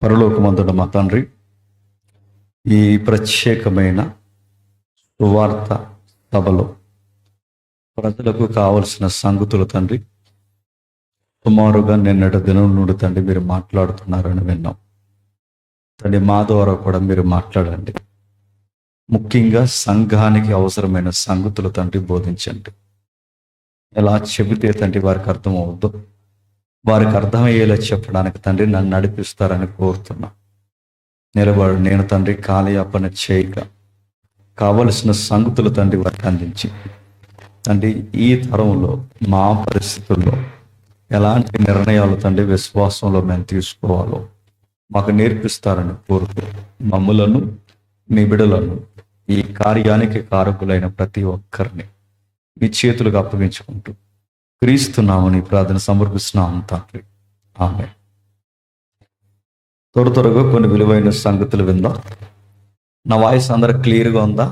పరలోకమందున మా తండ్రి, ఈ ప్రత్యేకమైన సువార్త సభలో ప్రజలకు కావలసిన సంగతులు తండ్రి, సుమారుగా నిన్నటి దినం నుండి తండ్రి మీరు మాట్లాడుతున్నారని విన్నాం. తండ్రి, మా ద్వారా కూడా మీరు మాట్లాడండి. ముఖ్యంగా సంఘానికి అవసరమైన సంగతులు తండ్రి బోధించండి. ఎలా చెబితే తండ్రి వారికి అర్థం అవుద్దు, వారికి అర్థమయ్యేలా చెప్పడానికి తండ్రి నన్ను నడిపిస్తారని కోరుతున్నా. నిలబడి నేను తండ్రి కాలయాపన చేయక కావలసిన సంగతులు తండ్రి వారికి అందించి తండ్రి ఈ తరంలో మా పరిస్థితుల్లో ఎలాంటి నిర్ణయాలు తండ్రి విశ్వాసంలో మేము తీసుకోవాలో మాకు నేర్పిస్తారని కోరుతూ మమ్ములను మీ బిడలను ఈ కార్యానికి కారకులైన ప్రతి ఒక్కరిని మీ చేతులకు అప్పగించుకుంటూ క్రీస్తున్నామని ప్రార్థన సమర్పిస్తున్నాము తండ్రి. ఆమేన్. త్వరగా కొన్ని విలువైన సంగతులు విందాం. నా వాయిస్ అందరూ క్లియర్గా ఉందా?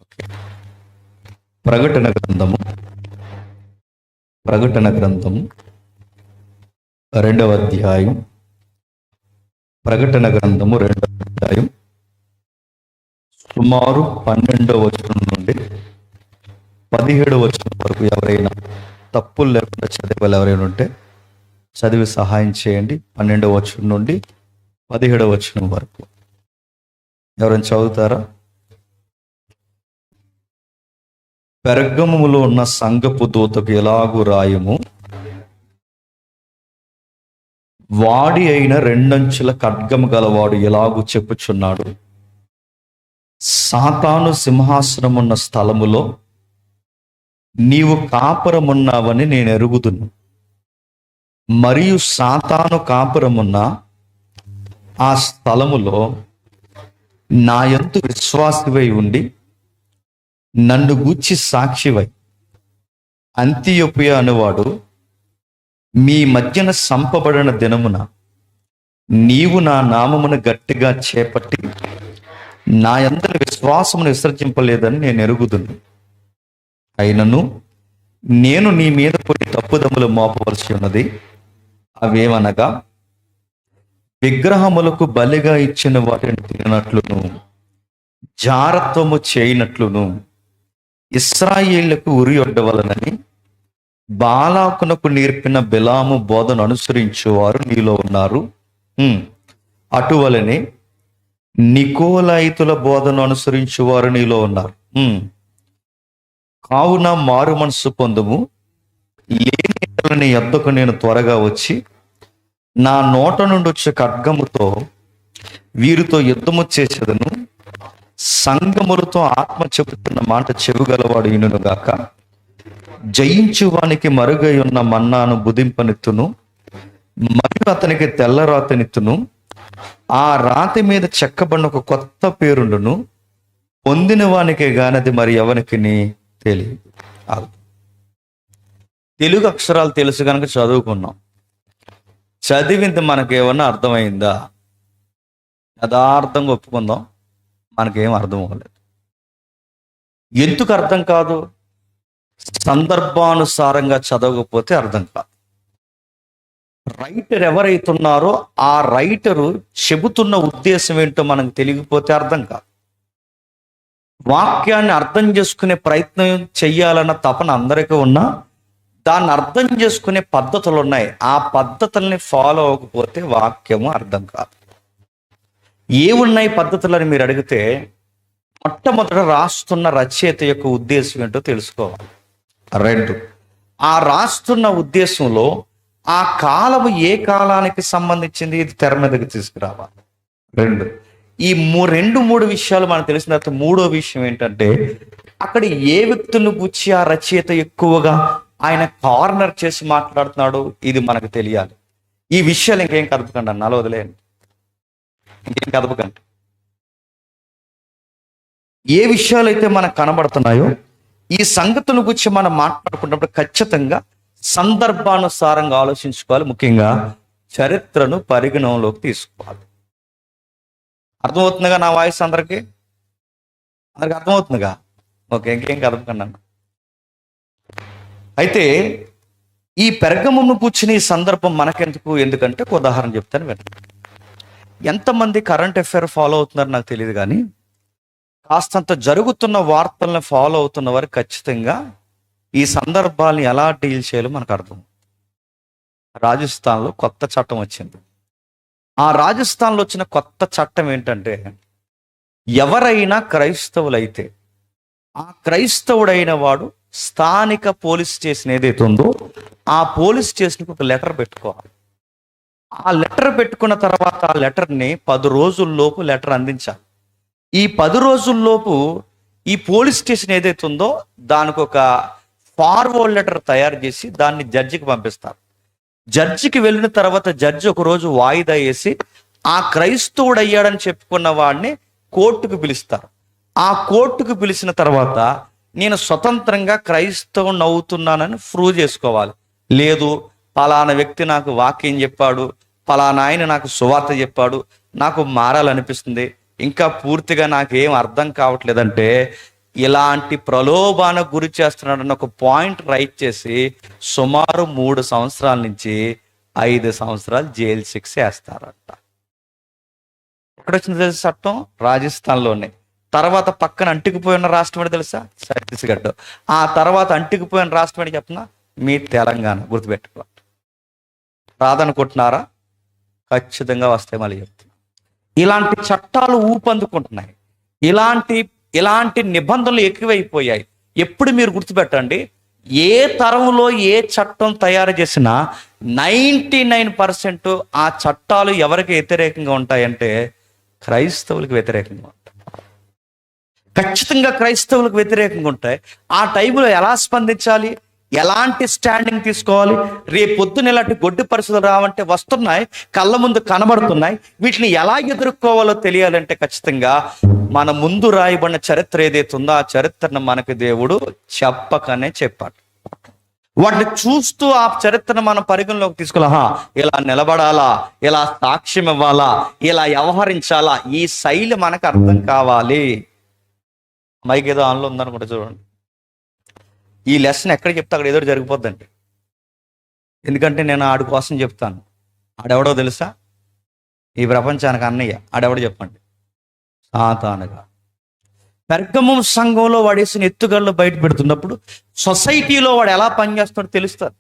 ఓకే. ప్రకటన గ్రంథము 2వ అధ్యాయం. ప్రకటన గ్రంథము 2వ అధ్యాయం సుమారు 12వ వచనం నుండి 17వ వచనం వరకు ఎవరైనా తప్పులు లేకుండా చదివేవాళ్ళు ఎవరైనా ఉంటే చదివి సహాయం చేయండి. 12వ వచనం నుండి 17వ వచనం వరకు ఎవరైనా చదువుతారా? పెర్గములో ఉన్న సంఘపు దూతకు ఎలాగూ రాయము, వాడి అయిన 2 అంచుల ఖడ్గము గలవాడు ఎలాగూ చెప్పుచున్నాడు, సాతాను సింహాసనమున్న స్థలములో నీవు కాపురమున్నావని నేను ఎరుగుదును. మరియు సాతాను కాపురమున్న ఆ స్థలములో నా యందు విశ్వాసివై ఉండి నన్ను గూర్చి సాక్షివై అంతియోపియ అనువాడు మీ మధ్యన సంపబడిన దినమున నీవు నా నామమును గట్టిగా చేపట్టి నా యందరి విశ్వాసమును విసర్జింపలేదని నేను ఎరుగుదును. అయినను నేను నీ మీద కొన్ని తప్పుదమ్ములు మోపవలసి ఉన్నది. అవేమనగా, విగ్రహములకు బలిగా ఇచ్చిన వాటిని తిననట్లును, జారత్వము చేయనట్లును, ఇశ్రాయేళ్లకు ఉరి ఒడ్డవలనని బాలాకునకు నేర్పిన బిలాము బోధను అనుసరించువారు నీలో ఉన్నారు. అటువలనే నికోలాయితుల బోధను అనుసరించువారు నీలో ఉన్నారు. కావున మారు మనస్సు పొందుము, లేని నీ యొద్దకు నేను త్వరగా వచ్చి నా నోట నుండి వచ్చే ఖడ్గముతో వీరితో యుద్ధము చేసేదను. సంగములతో ఆత్మ చెబుతున్న మాట చెవుగలవాడు ఈనును గాక. జయించువానికి మరుగై ఉన్న మన్నాను బుధింపనెత్తును, మరియు అతనికి తెల్ల రాతనిత్తును. ఆ రాతి మీద చెక్కబడిన ఒక కొత్త పేరుండును, పొందిన వానికే గానది మరి ఎవరికి తెలియదు. తెలుగు అక్షరాలు తెలుసు కనుక చదువుకున్నాం. చదివింది మనకేమన్నా అర్థమైందా? యథార్థంగా ఒప్పుకుందాం, మనకేం అర్థం అవ్వలేదు. ఎందుకు అర్థం కాదు? సందర్భానుసారంగా చదవకపోతే అర్థం కాదు. రైటర్ ఎవరైతున్నారో ఆ రైటరు చెబుతున్న ఉద్దేశం ఏంటో మనకు తెలియకపోతే అర్థం కాదు. వాక్యాన్ని అర్థం చేసుకునే ప్రయత్నం చెయ్యాలన్న తపన అందరికీ ఉన్నా దాన్ని అర్థం చేసుకునే పద్ధతులు ఉన్నాయి. ఆ పద్ధతుల్ని ఫాలో అవ్వకపోతే వాక్యము అర్థం కాదు. ఏమున్నాయి పద్ధతులని మీరు అడిగితే, మొట్టమొదట రాస్తున్న రచయిత యొక్క ఉద్దేశం ఏంటో తెలుసుకోవాలి. 2, ఆ రాస్తున్న ఉద్దేశంలో ఆ కాలము ఏ కాలానికి సంబంధించింది ఇది తెర మీదకి తీసుకురావాలి. 2, ఈ 2 విషయాలు మనకు తెలిసిన తర్వాత 3వ విషయం ఏంటంటే, అక్కడ ఏ వ్యక్తులను గురించి ఆ రచయిత ఎక్కువగా ఆయన కార్నర్ చేసి మాట్లాడుతున్నాడు ఇది మనకు తెలియాలి. ఈ విషయాలు ఇంకేం కదపకండి అన్నాలో వదిలేయండి, ఇంకేం కదపకండి. ఏ విషయాలు అయితే మనకు కనబడుతున్నాయో ఈ సంగతుల గురించి మనం మాట్లాడుకున్నప్పుడు ఖచ్చితంగా సందర్భానుసారంగా ఆలోచించుకోవాలి. ముఖ్యంగా చరిత్రను పరిగణనలోకి తీసుకోవాలి. అర్థమవుతుందిగా నా వాయిస్? అందరికీ అర్థమవుతుందిగా? ఓకే, ఇంకేం కదపకండి అన్న. అయితే ఈ పెర్గమును కూర్చుని ఈ సందర్భం మనకెందుకు? ఎందుకంటే ఒక ఉదాహరణ చెప్తాను వినండి. ఎంతమంది కరెంట్ అఫైర్ ఫాలో అవుతున్నారో నాకు తెలియదు, కానీ కాస్తంత జరుగుతున్న వార్తలను ఫాలో అవుతున్న వారు ఖచ్చితంగా ఈ సందర్భాలను ఎలా డీల్ చేయాలో మనకు అర్థం. రాజస్థాన్లో కొత్త చట్టం వచ్చింది. ఆ రాజస్థాన్లో వచ్చిన కొత్త చట్టం ఏంటంటే, ఎవరైనా క్రైస్తవులైతే ఆ క్రైస్తవుడైన వాడు స్థానిక పోలీస్ స్టేషన్ ఏదైతే ఉందో ఆ పోలీస్ స్టేషన్కి ఒక లెటర్ పెట్టుకోవాలి. ఆ లెటర్ పెట్టుకున్న తర్వాత ఆ లెటర్ని 10 రోజుల్లోపు లెటర్ అందించాలి. ఈ 10 రోజుల్లోపు ఈ పోలీస్ స్టేషన్ ఏదైతే ఉందో దానికి ఒక ఫార్వర్డ్ లెటర్ తయారు చేసి దాన్ని జడ్జికి పంపిస్తారు. జడ్జికి వెళ్ళిన తర్వాత జడ్జి ఒక రోజు వాయిదా వేసి ఆ క్రైస్తవుడు అయ్యాడని చెప్పుకున్న వాడిని కోర్టుకు పిలుస్తారు. ఆ కోర్టుకు పిలిచిన తర్వాత నేను స్వతంత్రంగా క్రైస్తవుని అవుతున్నానని ప్రూవ్ చేసుకోవాలి. లేదు, పలానా వ్యక్తి నాకు వాక్యం చెప్పాడు, పలానా ఆయన నాకు సువార్త చెప్పాడు, నాకు మారాలనిపిస్తుంది, ఇంకా పూర్తిగా నాకేం అర్థం కావట్లేదంటే, ఇలాంటి ప్రలోభానికి గురి చేస్తున్నాడన్న ఒక పాయింట్ రైట్ చేసి సుమారు 3 సంవత్సరాల నుంచి 5 సంవత్సరాలు జైలు శిక్ష వేస్తారంట. ఎక్కడొచ్చింది తెలుసా చట్టం? రాజస్థాన్లోనే. తర్వాత పక్కన అంటుకుపోయిన రాష్ట్రం ఏంటి తెలుసా? ఛత్తీస్గఢ్. ఆ తర్వాత అంటుకుపోయిన రాష్ట్రం ఏంటి చెప్పనా? మీ తెలంగాణ. గుర్తుపెట్టుకోవాలి. రాదనుకుంటున్నారా? ఖచ్చితంగా వస్తాయి. మళ్ళీ చెప్తున్నా, ఇలాంటి చట్టాలు ఊపందుకుంటున్నాయి. ఇలాంటి నిబంధనలు ఎక్కువైపోయాయి. ఎప్పుడు మీరు గుర్తుపెట్టండి, ఏ తరంలో ఏ చట్టం తయారు చేసినా 99% ఆ చట్టాలు ఎవరికి వ్యతిరేకంగా ఉంటాయంటే క్రైస్తవులకు వ్యతిరేకంగా ఉంటాయి. ఖచ్చితంగా క్రైస్తవులకు వ్యతిరేకంగా ఉంటాయి. ఆ టైంలో ఎలా స్పందించాలి, ఎలాంటి స్టాండింగ్ తీసుకోవాలి? రేపొద్దున ఇలాంటి గొడ్డు పరిస్థితులు రావంటే వస్తున్నాయి, కళ్ళ ముందు కనబడుతున్నాయి. వీటిని ఎలా ఎదుర్కోవాలో తెలియాలంటే ఖచ్చితంగా మన ముందు రాయబడిన చరిత్ర ఏదైతే ఉందో ఆ చరిత్రను మనకి దేవుడు చెప్పకనే చెప్పాడు. వాటిని చూస్తూ ఆ చరిత్రను మనం పరిగణలోకి తీసుకోవాలా, ఇలా నిలబడాలా, ఇలా సాక్ష్యం ఇవ్వాలా, ఇలా వ్యవహరించాలా, ఈ శైలి మనకు అర్థం కావాలి. మైక్ ఏదో ఆన్లో ఉందనుకుంటే చూడండి. ఈ లెసన్ ఎక్కడ చెప్తే అక్కడ ఏదో జరిగిపోద్దండి. ఎందుకంటే నేను ఆడి కోసం చెప్తాను. ఆడెవడో తెలుసా? ఈ ప్రపంచానికి అన్నయ్య. ఆడెవడో చెప్పండి? సాతానుగా. పెర్గమం సంఘంలో వాడేసిన ఎత్తుగడలు బయట పెడుతున్నప్పుడు సొసైటీలో వాడు ఎలా పనిచేస్తాడో తెలుస్తుంది.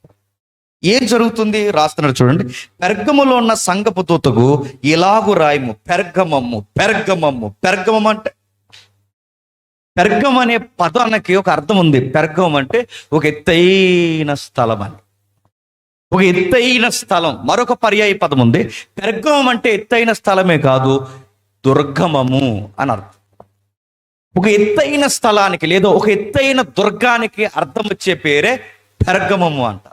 ఏం జరుగుతుంది రాస్తున్నారు చూడండి. పెర్గములో ఉన్న సంఘపు దూతకు ఇలాగు రాయము, పెర్గమము పెర్గమము. పెర్గమం అంటే, పెర్గం అనే పదానికి ఒక అర్థం ఉంది. పెర్గం అంటే ఒక ఎత్తైన స్థలం అని, ఒక ఎత్తైన స్థలం. మరొక పర్యాయ పదం ఉంది. పెర్గమం అంటే ఎత్తైన స్థలమే కాదు, దుర్గమము అని అర్థం. ఒక ఎత్తైన స్థలానికి లేదా ఒక ఎత్తైన దుర్గానికి అర్థం వచ్చే పేరే పెర్గమము అంట.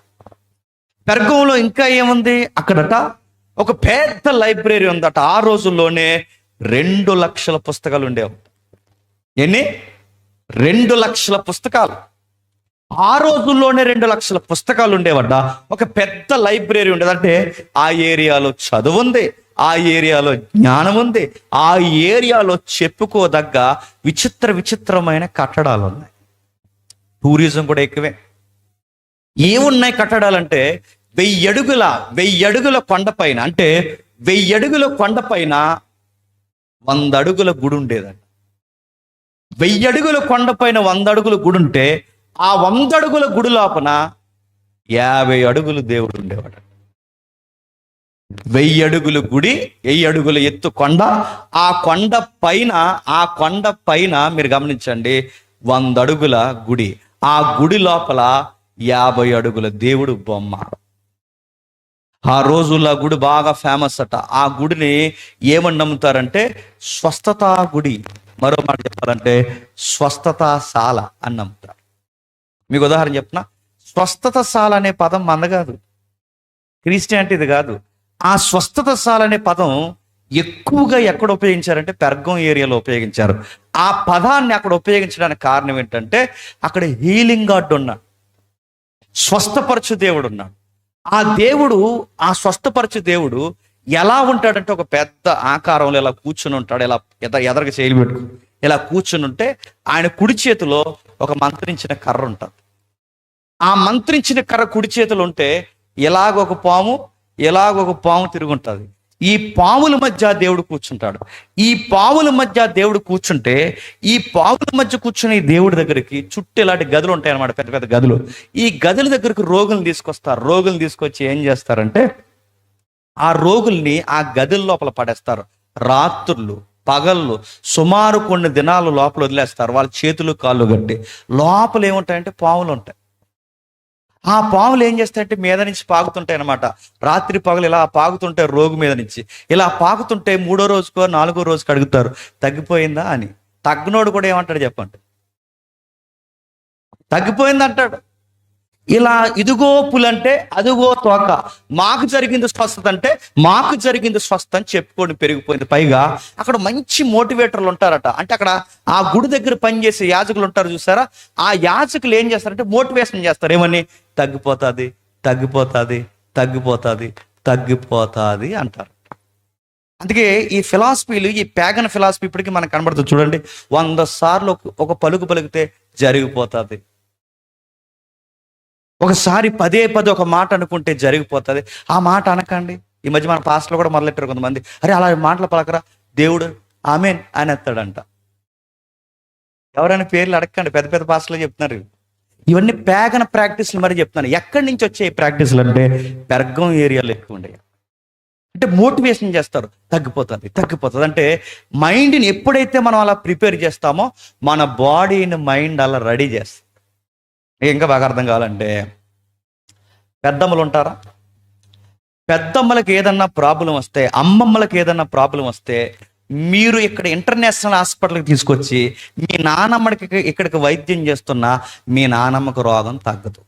పెర్గంలో ఇంకా ఏముంది అక్కడట? ఒక పెద్ద లైబ్రరీ ఉందట. ఆ రోజుల్లోనే 2 లక్షల పుస్తకాలు ఉండేవి. ఎన్ని? 2 లక్షల పుస్తకాలు. ఆ రోజుల్లోనే 2 లక్షల పుస్తకాలు ఉండేవట. ఒక పెద్ద లైబ్రరీ ఉండేది. అంటే ఆ ఏరియాలో చదువు ఉంది, ఆ ఏరియాలో జ్ఞానం ఉంది, ఆ ఏరియాలో చెప్పుకోదగ్గ విచిత్రమైన కట్టడాలు ఉన్నాయి. టూరిజం కూడా ఎక్కువే. ఏమున్నాయి కట్టడాలంటే 1000 అడుగుల కొండపైన, అంటే 1000 అడుగుల కొండపైన 100 అడుగుల గుడి ఉండేదండి. 1000 అడుగుల కొండపైన 100 అడుగుల గుడి ఉంటే ఆ 100 అడుగుల గుడి లోపల 50 అడుగులు దేవుడు ఉండేవాడు. 1000 అడుగుల గుడి, 1000 అడుగుల ఎత్తు కొండ. ఆ కొండ పైన మీరు గమనించండి 100 అడుగుల గుడి. ఆ గుడి లోపల 50 అడుగుల దేవుడు బొమ్మ. ఆ రోజుల్లో గుడి బాగా ఫేమస్ అట. ఆ గుడిని ఏమని నమ్ముతారంటే స్వస్థతా గుడి, మరో మాట చెప్పాలంటే స్వస్థతాశాల అని నమ్ముతారు. మీకు ఉదాహరణ చెప్తున్నా, స్వస్థతశాల అనే పదం మంద కాదు, క్రిస్టియానిటీది కాదు. ఆ స్వస్థతశాల అనే పదం ఎక్కువగా ఎక్కడ ఉపయోగించారంటే పెర్గం ఏరియాలో ఉపయోగించారు. ఆ పదాన్ని అక్కడ ఉపయోగించడానికి కారణం ఏంటంటే అక్కడ హీలింగ్ గాడ్ ఉన్నాడు, స్వస్థపరచు దేవుడు ఉన్నాడు. ఆ దేవుడు, ఆ స్వస్థపరచు దేవుడు ఎలా ఉంటాడంటే ఒక పెద్ద ఆకారంలో ఇలా కూర్చుని ఉంటాడు. ఇలా ఎదరగా చేయలు పెట్టుకు ఇలా కూర్చుని ఉంటే ఆయన కుడి చేతిలో ఒక మంత్రించిన కర్ర ఉంటుంది. ఆ మంత్రించిన కర్ర కుడి చేతిలో ఉంటే ఇలాగొక పాము తిరుగుంటుంది. ఈ పావుల మధ్య దేవుడు కూర్చుంటాడు. ఈ పావుల మధ్య దేవుడు కూర్చుంటే, ఈ పావుల మధ్య కూర్చుని దేవుడి దగ్గరికి చుట్టూ ఇలాంటి గదులు ఉంటాయి అన్నమాట, పెద్ద పెద్ద గదులు. ఈ గదుల దగ్గరకు రోగులను తీసుకొస్తారు. రోగులను తీసుకొచ్చి ఏం చేస్తారంటే, ఆ రోగుల్ని ఆ గదుల లోపల పడేస్తారు. రాత్రులు పగళ్ళు సుమారు కొన్ని దినాలు లోపల వదిలేస్తారు. వాళ్ళ చేతులు కాళ్ళు కట్టి. లోపల ఏముంటాయంటే పావులు ఉంటాయి. ఆ పాములు ఏం చేస్తాయంటే మీద నుంచి పాకుతుంటాయి అనమాట. రాత్రి పగలు ఇలా పాకుతుంటాయి రోగు మీద నుంచి. ఇలా పాకుతుంటే 3వ రోజుకో 4వ రోజుకి అడుగుతారు, తగ్గిపోయిందా అని. తగ్గనోడు కూడా ఏమంటాడు చెప్పండి? తగ్గిపోయింది అంటాడు. ఇలా ఇదిగో పులంటే అదిగో తోక, మాకు జరిగింది స్వస్థత అంటే మాకు జరిగింది స్వస్థత అని చెప్పుకొని పెరిగిపోయింది. పైగా అక్కడ మంచి మోటివేటర్లు ఉంటారట. అంటే అక్కడ ఆ గుడి దగ్గర పనిచేసే యాజకులు ఉంటారు చూసారా, ఆ యాజకులు ఏం చేస్తారంటే మోటివేషన్ చేస్తారు. ఏమని? తగ్గిపోతుంది, తగ్గిపోతుంది, తగ్గిపోతుంది, తగ్గిపోతుంది అంటారు. అందుకే ఈ ఫిలాసఫీలు, ఈ ప్యాగన్ ఫిలాసఫీ ఇప్పటికీ మనకు కనబడుతుంది. చూడండి, 100 సార్లు ఒక పలుకు పలికితే జరిగిపోతుంది. ఒకసారి పదే ఒక మాట అనుకుంటే జరిగిపోతుంది. ఆ మాట అనకండి. ఈ మధ్య మన పాస్టర్లు కూడా మొదలెట్టారు కొంతమంది, అరే అలా మాటలు పలకరా, దేవుడు ఆమెన్ అని ఎత్తాడంట. ఎవరైనా పేర్లు అడగండి, పెద్ద పెద్ద పాస్టర్లు చెప్తున్నారు. ఇవన్నీ ప్యాగన్ ప్రాక్టీస్లు మరి చెప్తున్నాను. ఎక్కడి నుంచి వచ్చే ప్రాక్టీసులు అంటే పెర్గం ఏరియాలో ఎక్కువ ఉండే. అంటే మోటివేషన్ చేస్తారు, తగ్గిపోతుంది, తగ్గిపోతుంది. అంటే మైండ్ని ఎప్పుడైతే మనం అలా ప్రిపేర్ చేస్తామో మన బాడీని మైండ్ అలా రెడీ చేస్తాం. ఇంకా బాగా అర్థం కావాలంటే, పెద్దమ్మలు ఉంటారా? పెద్దమ్మలకి ఏదన్నా ప్రాబ్లం వస్తే, అమ్మమ్మలకి ఏదన్నా ప్రాబ్లం వస్తే, మీరు ఇక్కడ ఇంటర్నేషనల్ హాస్పిటల్కి తీసుకొచ్చి మీ నానమ్మకి ఇక్కడికి వైద్యం చేస్తున్నా మీ నానమ్మకు రోగం తగ్గదు.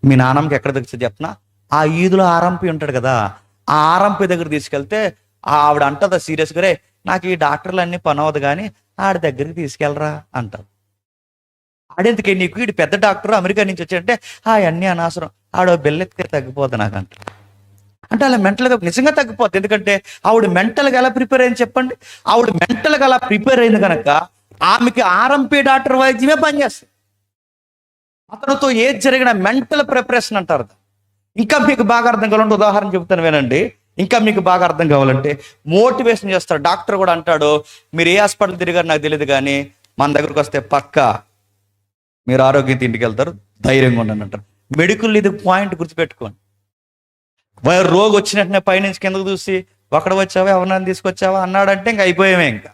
మీ నానమ్మకి ఎక్కడ తగ్గుతుంది చెప్పనా? ఆ ఈదులో ఆర్ఎంపీ ఉంటాడు కదా, ఆ ఆర్ఎంపీ దగ్గర తీసుకెళ్తే ఆవిడ అంటదా సీరియస్గా, రే నాకు ఈ డాక్టర్లు అన్నీ పని అవ్వదు కానీ ఆడి దగ్గరికి తీసుకెళ్ళరా అంటారు. ఆడెందుకే నీకు, వీడు పెద్ద డాక్టర్ అమెరికా నుంచి వచ్చాడంటే అవన్నీ అనవసరం, ఆడో బెల్లెత్తితే తగ్గిపోద్ది నాకంట. అంటే అలా మెంటల్గా నిజంగా తగ్గిపోద్ది. ఎందుకంటే ఆవిడ మెంటల్గా ఎలా ప్రిపేర్ అయింది చెప్పండి? ఆవిడ మెంటల్గా అలా ప్రిపేర్ అయింది కనుక ఆమెకి ఆర్ఎంపీ డాక్టర్ వైద్యమే పనిచేస్తుంది. అతనితో ఏది జరిగిన మెంటల్ ప్రిపరేషన్ అంటారు. ఇంకా మీకు బాగా అర్థం కావాలంటే ఉదాహరణ చెబుతాను వినండి. ఇంకా మీకు బాగా అర్థం కావాలంటే మోటివేషన్ చేస్తారు. డాక్టర్ కూడా అంటాడు, మీరు ఏ హాస్పిటల్ తిరిగారు నాకు తెలియదు కానీ మన దగ్గరకు వస్తే పక్కా మీరు ఆరోగ్యంతో ఇంటికి వెళ్తారు, ధైర్యంగా ఉండండి అంటారు. మెడికల్ ఇది పాయింట్ గుర్తుపెట్టుకోండి. రోగి వచ్చిన వెంటనే పైనుంచి కిందకు చూసి ఒకడు వచ్చావా ఎవరినైనా తీసుకొచ్చావా అన్నాడంటే ఇంకా అయిపోయామే. ఇంకా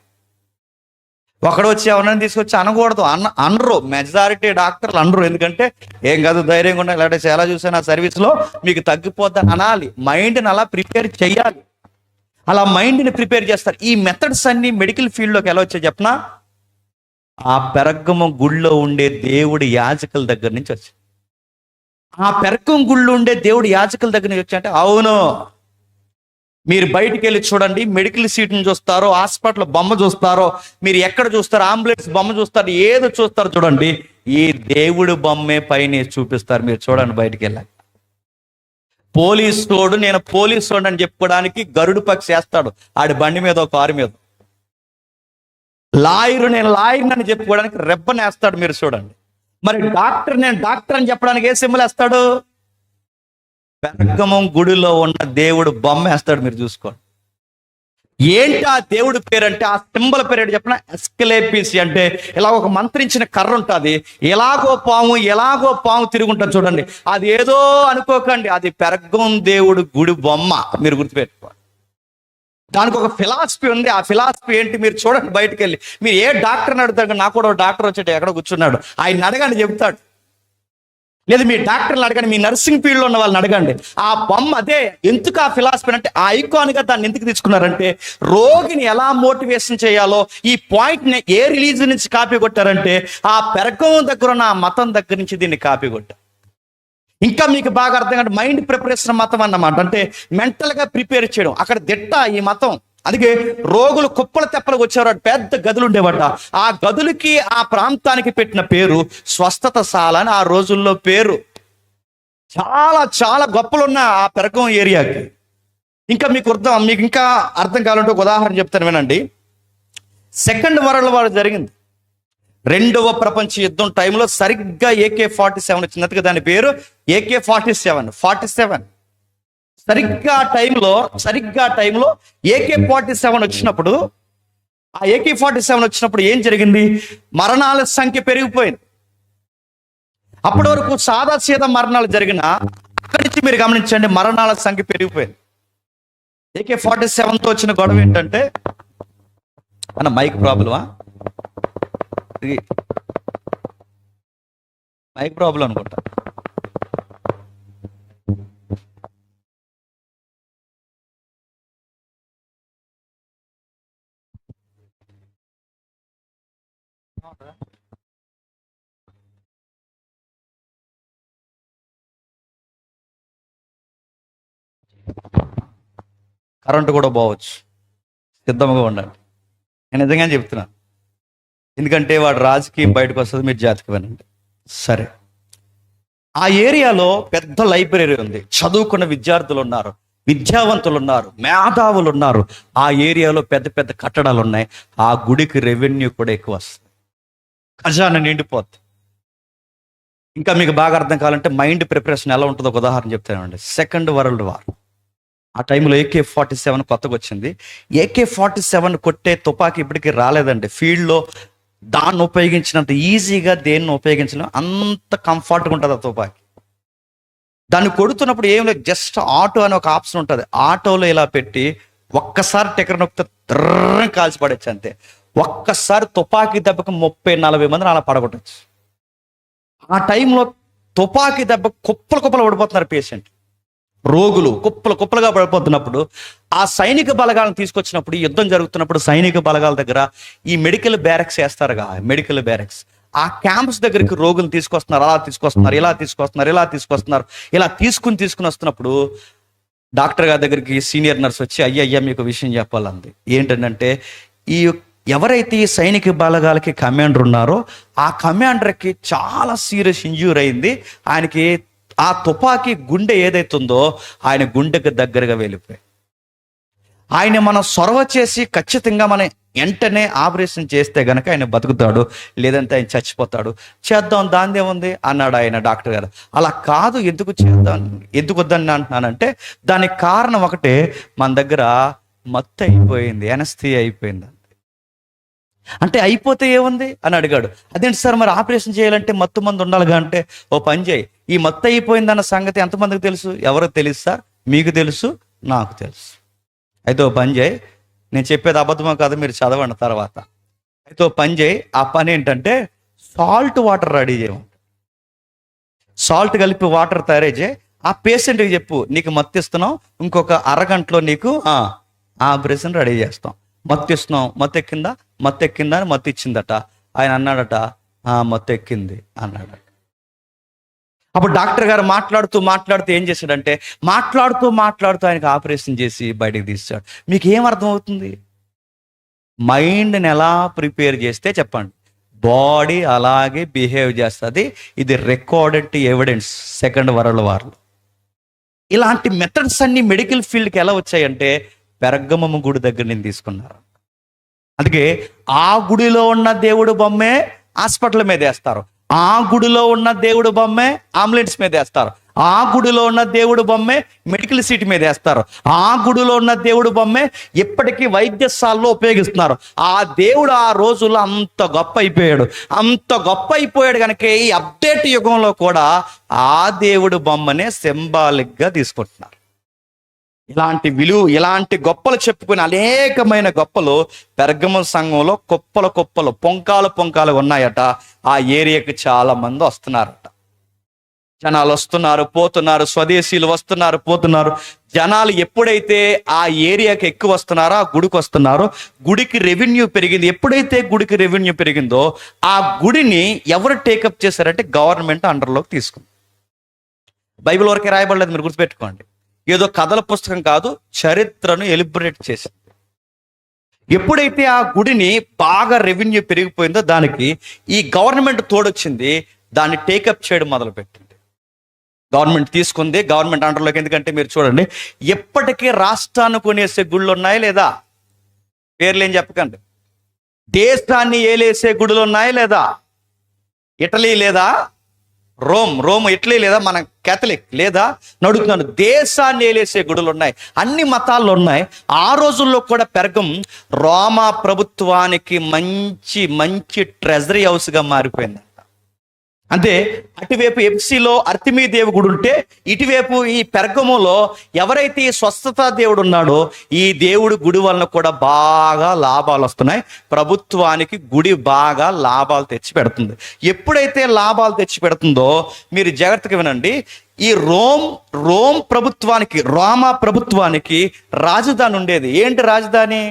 ఒకడు వచ్చి ఎవరినైనా తీసుకొచ్చి అనకూడదు. అనరు, మెజారిటీ డాక్టర్లు అనరు. ఎందుకంటే ఏం కాదు, ధైర్యంగా ఉండాలి, లేకపోతే చాలా చూసాను ఆ సర్వీస్లో మీకు తగ్గిపోద్దని అనాలి. మైండ్ని అలా ప్రిపేర్ చేయాలి. అలా మైండ్ని ప్రిపేర్ చేస్తారు. ఈ మెథడ్స్ అన్ని మెడికల్ ఫీల్డ్లోకి ఎలా వచ్చాయి చెప్పనా? ఆ పెరగము గుళ్ళో ఉండే దేవుడి యాజకుల దగ్గర నుంచి వచ్చి, ఆ పెరగం గుళ్ళో ఉండే దేవుడి యాజకుల దగ్గర నుంచి వచ్చి అంటే అవును, మీరు బయటికి వెళ్ళి చూడండి, మెడికల్ సీట్ని చూస్తారో, హాస్పిటల్ బొమ్మ చూస్తారో, మీరు ఎక్కడ చూస్తారో, అంబులెన్స్ బొమ్మ చూస్తారు, ఏదో చూస్తారో చూడండి, ఈ దేవుడి బొమ్మే పైన చూపిస్తారు. మీరు చూడండి బయటికి వెళ్ళాలి. పోలీసు తోడు, నేను పోలీసు తోడు అని చెప్పుకోవడానికి గరుడు పక్షి వేస్తాడు ఆడి బండి మీద, కారు మీద. లాయరు, నేను లాయర్ అని చెప్పుకోవడానికి రెబ్బనేస్తాడు. మీరు చూడండి. మరి డాక్టర్, నేను డాక్టర్ అని చెప్పడానికి ఏ సింబల్ వేస్తాడు? పెరగమం గుడిలో ఉన్న దేవుడు బొమ్మ వేస్తాడు. మీరు చూసుకోండి. ఏంటి ఆ దేవుడి పేరు అంటే, ఆ సింబల్ పేరు ఏంటి చెప్పిన? ఎస్కలేపిసి. అంటే ఇలా ఒక మంత్రించిన కర్ర ఉంటుంది, ఎలాగో పాము తిరుగుంటుంది చూడండి. అది ఏదో అనుకోకండి, అది పెరగం దేవుడు గుడి బొమ్మ. మీరు గుర్తుపెట్టుకోండి. దానికి ఒక ఫిలాసఫీ ఉంది. ఆ ఫిలాసఫీ ఏంటి మీరు చూడండి. బయటకు వెళ్ళి మీరు ఏ డాక్టర్ని అడుగుతారు? నాకు కూడా డాక్టర్ వచ్చేట ఎక్కడ కూర్చున్నాడు, ఆయన అడగండి చెప్తాడు. లేదా మీ డాక్టర్ని అడగండి, మీ నర్సింగ్ ఫీల్డ్లో ఉన్న వాళ్ళని అడగండి. ఆ బొమ్మ అదే. ఎందుకు ఆ ఫిలాసఫీ అంటే, ఆ ఐకాన్గా దాన్ని ఎందుకు తీసుకున్నారంటే, రోగిని ఎలా మోటివేషన్ చేయాలో ఈ పాయింట్ని ఏ రిలీజ్ నుంచి కాపీ కొట్టారంటే, ఆ పెరగం దగ్గర ఉన్న ఆ మతం దగ్గర నుంచి దీన్ని కాపీ కొట్టారు. ఇంకా మీకు బాగా అర్థం కాదు, మైండ్ ప్రిపరేషన్ మతం అన్నమాట. అంటే మెంటల్గా ప్రిపేర్ చేయడం. అక్కడ దిట్ట ఈ మతం. అందుకే రోగులు కుప్పల తెప్పలకు వచ్చేవారు, పెద్ద గదులు ఉండేవాట. ఆ గదులకి, ఆ ప్రాంతానికి పెట్టిన పేరు స్వస్థతశాల అని ఆ రోజుల్లో పేరు. చాలా చాలా గొప్పలున్న ఆ పెరగం ఏరియాకి. ఇంకా మీకు ఇంకా అర్థం కావాలంటే ఒక ఉదాహరణ చెప్తాను వినండి. సెకండ్ వరల్డ్ వార్ జరిగింది. 2వ ప్రపంచ యుద్ధం టైంలో సరిగ్గా AK-47 వచ్చింది. దాని పేరు AK-47. సరిగ్గా టైంలో AK-47 వచ్చినప్పుడు, ఆ AK-47 వచ్చినప్పుడు ఏం జరిగింది? మరణాల సంఖ్య పెరిగిపోయింది. అప్పటి వరకు సాదా సీదా మరణాలు జరిగిన, అక్కడి నుంచి మీరు గమనించండి, మరణాల సంఖ్య పెరిగిపోయింది. AK-47తో వచ్చిన గొడవ ఏంటంటే, మన మైక్ ప్రాబ్లమా? ఇది మైక్ ప్రాబ్లం అనుకుంటా. కరెంటు కూడా పోవచ్చు, సిద్ధంగా ఉండండి. నేను నిజంగానే చెప్తున్నాను, ఎందుకంటే వాడు రాజకీయం బయటకు వస్తుంది, మీరు జాతికి వినండి. సరే, ఆ ఏరియాలో పెద్ద లైబ్రరీ ఉంది, చదువుకున్న విద్యార్థులు ఉన్నారు, విద్యావంతులు ఉన్నారు, మేధావులు ఉన్నారు. ఆ ఏరియాలో పెద్ద పెద్ద కట్టడాలు ఉన్నాయి. ఆ గుడికి రెవెన్యూ కూడా ఎక్కువ వస్తుంది, ఖజానా నిండిపోద్ది. ఇంకా మీకు బాగా అర్థం కావాలంటే మైండ్ ప్రిపరేషన్ ఎలా ఉంటుందో ఒక ఉదాహరణ చెప్తానండి. సెకండ్ వరల్డ్ వార్, ఆ టైంలో AK-47 కొత్తగా వచ్చింది. AK-47 కొట్టే తుపాకీ ఇప్పటికీ రాలేదండి. ఫీల్డ్లో దాన్ని ఉపయోగించినంత ఈజీగా దేన్ని ఉపయోగించలేం, అంత కంఫర్ట్గా ఉంటుంది ఆ తుపాకీ. దాన్ని కొడుతున్నప్పుడు ఏం లేదు, జస్ట్ ఆటో అని ఒక ఆప్షన్ ఉంటుంది. ఆటోలో ఇలా పెట్టి ఒక్కసారి టెక్కర్ నొక్కితే త్రర్రని కాల్చి పడవచ్చు అంతే. ఒక్కసారి తుపాకీ దెబ్బకు 30-40 మందిని అలా పడగొట్టచ్చు. ఆ టైంలో తుపాకీ దెబ్బ కుప్పలు పడిపోతున్నారు పేషెంట్, రోగులు కుప్పలుగా పడిపోతున్నప్పుడు ఆ సైనిక బలగాలను తీసుకొచ్చినప్పుడు, యుద్ధం జరుగుతున్నప్పుడు సైనిక బలగాల దగ్గర ఈ మెడికల్ బ్యారక్స్ వేస్తారుగా, మెడికల్ బ్యారక్స్, ఆ క్యాంప్స్ దగ్గరికి రోగులు తీసుకొస్తున్నారు, ఇలా తీసుకుని వస్తున్నప్పుడు డాక్టర్ గారి దగ్గరికి సీనియర్ నర్స్ వచ్చి, అయ్యయ్యా మీకు విషయం చెప్పాలంది. ఏంటంటే, ఈ ఎవరైతే ఈ సైనిక బలగాలకి కమాండర్ ఉన్నారో ఆ కమాండర్కి చాలా సీరియస్ ఇంజ్యూర్ అయింది. ఆయనకి ఆ తుపాకీ గుండె ఏదైతుందో ఆయన గుండెకి దగ్గరగా వెళ్ళిపోయి, ఆయన మనం సొరవ చేసి ఖచ్చితంగా మనం వెంటనే ఆపరేషన్ చేస్తే గనక ఆయన బతుకుతాడు, లేదంటే ఆయన చచ్చిపోతాడు. చేద్దాం, దాందే ఉంది అన్నాడు ఆయన డాక్టర్ గారు. అలా కాదు, ఎందుకు వద్దని అంటున్నానంటే, దానికి కారణం ఒకటే, మన దగ్గర మత్తు అయిపోయింది, ఎనస్థియా అయిపోయింది. అంటే అయిపోతే ఏముంది అని అడిగాడు. అదేంటి సార్, మరి ఆపరేషన్ చేయాలంటే మత్తు మందు ఉండాలిగా అంటే, ఓ పని చేయి, ఈ మత్తు అయిపోయిందన్న సంగతి ఎంతమందికి తెలుసు? ఎవరికి తెలుసు సార్? మీకు తెలుసు, నాకు తెలుసు. అయితే ఓ పని చేయి, నేను చెప్పేది అబద్ధమో కాదు, మీరు చదవండి తర్వాత. అయితే ఓ పని చేయి, ఆ పని ఏంటంటే సాల్ట్ వాటర్ రెడీ చేయమంట. సాల్ట్ కలిపి వాటర్ తయారు చేయి, ఆ పేషెంట్కి చెప్పు, నీకు మత్తు ఇస్తున్నాం, ఇంకొక అరగంటలో నీకు ఆపరేషన్ రెడీ చేస్తాం. మత్తు ఇస్తున్నాం, మత్తు ఎక్కిందా అని మత్తు ఇచ్చిందట. ఆయన అన్నాడట, మత్తు ఎక్కింది అన్నాడట. అప్పుడు డాక్టర్ గారు మాట్లాడుతూ ఏం చేశాడంటే, మాట్లాడుతూ ఆయనకి ఆపరేషన్ చేసి బయటకు తీశాడు. మీకు ఏం అర్థమవుతుంది? మైండ్ని ఎలా ప్రిపేర్ చేస్తే చెప్పండి, బాడీ అలాగే బిహేవ్ చేస్తుంది. ఇది రికార్డెడ్ ఎవిడెన్స్ సెకండ్ వరల్డ్ వార్లో. ఇలాంటి మెథడ్స్ అన్ని మెడికల్ ఫీల్డ్కి ఎలా వచ్చాయంటే, పెరగమము గుడి దగ్గర నుంచి తీసుకున్నారు. అందుకే ఆ గుడిలో ఉన్న దేవుడు బొమ్మే హాస్పిటల్ మీద వేస్తారు, ఆ గుడిలో ఉన్న దేవుడు బొమ్మే అంబులెన్స్ మీద వేస్తారు, ఆ గుడిలో ఉన్న దేవుడు బొమ్మే మెడికల్ సీట్ మీద వేస్తారు, ఆ గుడిలో ఉన్న దేవుడు బొమ్మే ఇప్పటికీ వైద్యశాలలో ఉపయోగిస్తున్నారు. ఆ దేవుడు ఆ రోజుల్లో అంత గొప్ప అయిపోయాడు కనుక ఈ అప్డేట్ యుగంలో కూడా ఆ దేవుడు బొమ్మనే సింబాలిక్గా తీసుకుంటున్నారు. ఇలాంటి గొప్పలు చెప్పుకుని అనేకమైన గొప్పలు పెర్గము సంఘంలో కుప్పలు పొంకాలు ఉన్నాయట. ఆ ఏరియాకి చాలా మంది వస్తున్నారట. జనాలు వస్తున్నారు పోతున్నారు, స్వదేశీయులు వస్తున్నారు పోతున్నారు. జనాలు ఎప్పుడైతే ఆ ఏరియాకి ఎక్కువ వస్తున్నారో, ఆ గుడికి వస్తున్నారో, గుడికి రెవెన్యూ పెరిగింది. ఎప్పుడైతే గుడికి రెవెన్యూ పెరిగిందో ఆ గుడిని ఎవరు టేకప్ చేశారంటే గవర్నమెంట్ అండర్లోకి తీసుకుంది. బైబిల్ వరకే రాయబడలేదు, మీరు గుర్తుపెట్టుకోండి. ఏదో కథల పుస్తకం కాదు, చరిత్రను ఎలిబరేట్ చేసింది. ఎప్పుడైతే ఆ గుడిని బాగా రెవెన్యూ పెరిగిపోయిందో దానికి ఈ గవర్నమెంట్ తోడొచ్చింది, దాన్ని టేకప్ చేయడం మొదలుపెట్టింది. గవర్నమెంట్ తీసుకుంది, గవర్నమెంట్ అండర్లోకి. ఎందుకంటే మీరు చూడండి, ఎప్పటికీ రాష్ట్రాన్ని కొనేసే గుళ్ళు ఉన్నాయా లేదా? పేర్లు ఏం చెప్పకండి. దేశాన్ని ఏలేసే గుడులు ఉన్నాయా లేదా? ఇటలీ లేదా? రోమ్ ఇటలీ లేదా మన కేథలిక్ లేదా నడుతున్నాను దేశాన్ని ఏలేసే గుడులు ఉన్నాయి, అన్ని మతాల్లో ఉన్నాయి. ఆ రోజుల్లో కూడా పెర్గం రోమా ప్రభుత్వానికి మంచి మంచి ట్రెజరీ హౌస్గా మారిపోయింది. అంటే అటువైపు ఎఫ్సీలో అర్తిమీ దేవి గుడి ఉంటే, ఇటువైపు ఈ పెర్గములో ఎవరైతే ఈ స్వస్థత దేవుడు ఉన్నాడో ఈ దేవుడి గుడి వలన కూడా బాగా లాభాలు వస్తున్నాయి. ప్రభుత్వానికి గుడి బాగా లాభాలు తెచ్చి పెడుతుంది. ఎప్పుడైతే లాభాలు తెచ్చి పెడుతుందో మీరు జాగ్రత్తగా వినండి, ఈ రోమ్ ప్రభుత్వానికి, రోమా ప్రభుత్వానికి రాజధాని ఉండేది. ఏంటి రాజధాని?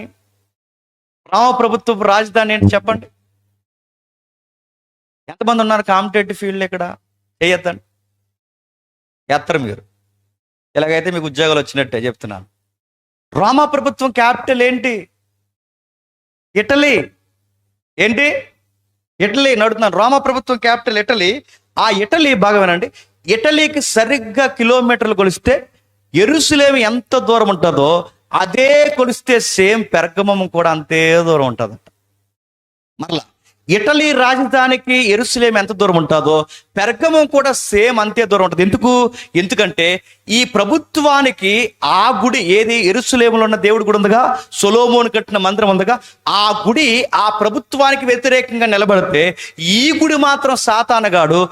రోమా ప్రభుత్వ రాజధాని ఏంటి చెప్పండి? ఎంతమంది ఉన్నారు కాంపిటేటివ్ ఫీల్డ్? ఇక్కడ చేయొద్దండి, ఎత్తరు మీరు. ఇలాగైతే మీకు ఉద్యోగాలు వచ్చినట్టే చెప్తున్నాను. రోమా ప్రభుత్వం క్యాపిటల్ ఏంటి? ఇటలీ. ఏంటి? ఇటలీ నడుతున్నాను. రోమా ప్రభుత్వం క్యాపిటల్ ఇటలీ. ఆ ఇటలీ భాగమేనండి. ఇటలీకి సరిగ్గా కిలోమీటర్లు కొలిస్తే యెరూషలేము ఎంత దూరం ఉంటుందో అదే కొలిస్తే సేమ్ పెర్గమము కూడా అంతే దూరం ఉంటుందంట. మరలా ఇటలీ రాజధానికి యెరూషలేము ఎంత దూరం ఉంటుందో పెర్గమం కూడా సేమ్ అంతే దూరం ఉంటుంది. ఎందుకంటే ఈ ప్రభుత్వానికి ఆ గుడి ఏది? యెరూషలేములో ఉన్న దేవుడి గుడి ఉందిగా, సొలొమోను కట్టిన మందిరం ఉందిగా, ఆ గుడి ఆ ప్రభుత్వానికి వ్యతిరేకంగా నిలబడితే ఈ గుడి మాత్రం సాతానుగాడు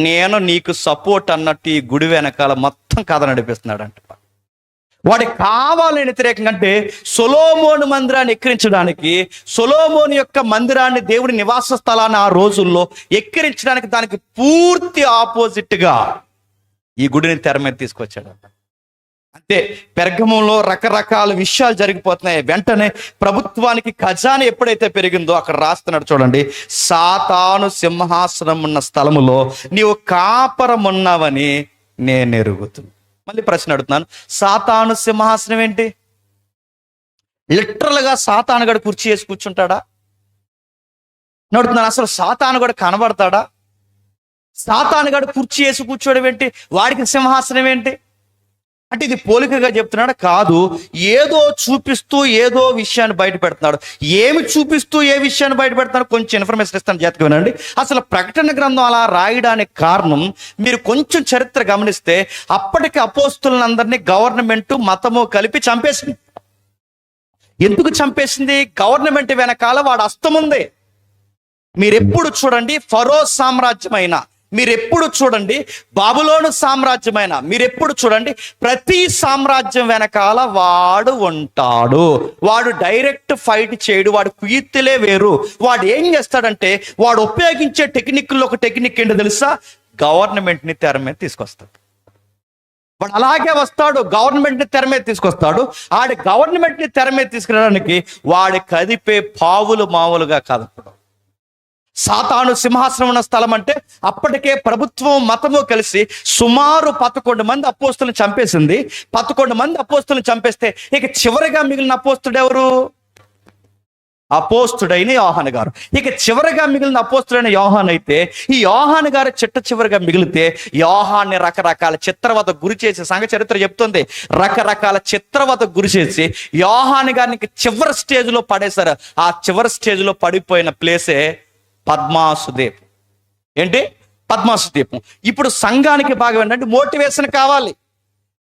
నేను నీకు సపోర్ట్ అన్నట్టు ఈ గుడి వెనకాల మొత్తం కథ నడిపిస్తున్నాడంట. వాడికి కావాలని వ్యతిరేకంగా, అంటే సొలొమోను మందిరాన్ని ఎక్కిరించడానికి, సొలొమోను యొక్క మందిరాన్ని, దేవుడి నివాస స్థలాన్ని ఆ రోజుల్లో ఎక్కిరించడానికి దానికి పూర్తి ఆపోజిట్ గా ఈ గుడిని తెర మీద తీసుకొచ్చాడు. అంతే, పెర్గమంలో రకరకాల విషయాలు జరిగిపోతున్నాయి. వెంటనే ప్రభుత్వానికి ఖజానా ఎప్పుడైతే పెరిగిందో అక్కడ రాస్తున్నాడు చూడండి, సాతాను సింహాసనం ఉన్న స్థలములో నీవు కాపరం ఉన్నావని నేను ఎరుగుతున్నా. మళ్ళీ ప్రశ్న అడుగుతున్నాను, సాతాను సింహాసనం ఏంటి? లిటరల్గా సాతానుగాడు కుర్చీ వేసి కూర్చుంటాడా? నడుతున్నాను, అసలు సాతానుగాడు కనబడతాడా? సాతానుగాడు కుర్చీ వేసి కూర్చోవడం ఏంటి? వాడికి సింహాసనం ఏంటి? అంటే ఇది పోలికగా చెప్తున్నాడు కాదు, ఏదో చూపిస్తూ ఏదో విషయాన్ని బయట పెడుతున్నాడు. ఏమి చూపిస్తూ ఏ విషయాన్ని బయట పెడుతున్నాడు? కొంచెం ఇన్ఫర్మేషన్ ఇస్తాను, జాగ్రత్తగా వినండి. అసలు ప్రకటన గ్రంథం అలా రాయడానికి కారణం మీరు కొంచెం చరిత్ర గమనిస్తే, అప్పటికి అపోస్తులందరినీ గవర్నమెంట్ మతము కలిపి చంపేసింది. ఎందుకు చంపేసింది? గవర్నమెంట్ వెనకాల వాడు హస్తం ఉంది. మీరెప్పుడు చూడండి ఫరో సామ్రాజ్యమైన, మీరెప్పుడు చూడండి బాబులోను సామ్రాజ్యమైన, మీరెప్పుడు చూడండి ప్రతి సామ్రాజ్యం వెనకాల వాడు ఉంటాడు. వాడు డైరెక్ట్ ఫైట్ చేయడు, వాడు కుయుత్తులే వేరు. వాడు ఏం చేస్తాడంటే వాడు ఉపయోగించే టెక్నిక్లో ఒక టెక్నిక్ ఏంటో తెలుసా? గవర్నమెంట్ని తెర మీద తీసుకొస్తాడు. వాడు అలాగే వస్తాడు, గవర్నమెంట్ని తెర మీద తీసుకొస్తాడు. ఆడి గవర్నమెంట్ని తెర మీద తీసుకురావడానికి వాడి కదిపే పావులు మామూలుగా కదపడం. సాతాను సింహాసనం ఉన్న స్థలం అంటే అప్పటికే ప్రభుత్వం మతము కలిసి సుమారు 11 మంది అపోస్తులను చంపేసింది. 11 మంది అపోస్తులను చంపేస్తే ఇక చివరిగా మిగిలిన అపోస్తుడు ఎవరు? అపోస్తుడైన యోహాను గారు. ఇక చివరిగా మిగిలిన అపోస్తుడైన యోహాను అయితే, ఈ యోహాను గారు చివరిగా మిగిలితే యోహాన్ని రకరకాల చిత్రవత గురి చేసి, సంఘ చరిత్ర చెప్తుంది, రకరకాల చిత్రవత గురి చేసి యోహాను గారిని చివరి స్టేజ్లో పడేశారు. ఆ చివరి స్టేజ్లో పడిపోయిన ప్లేసే పద్మాసు దీపం. ఏంటి? పద్మాసు దీపం. ఇప్పుడు సంఘానికి బాగా ఏంటంటే మోటివేషన్ కావాలి.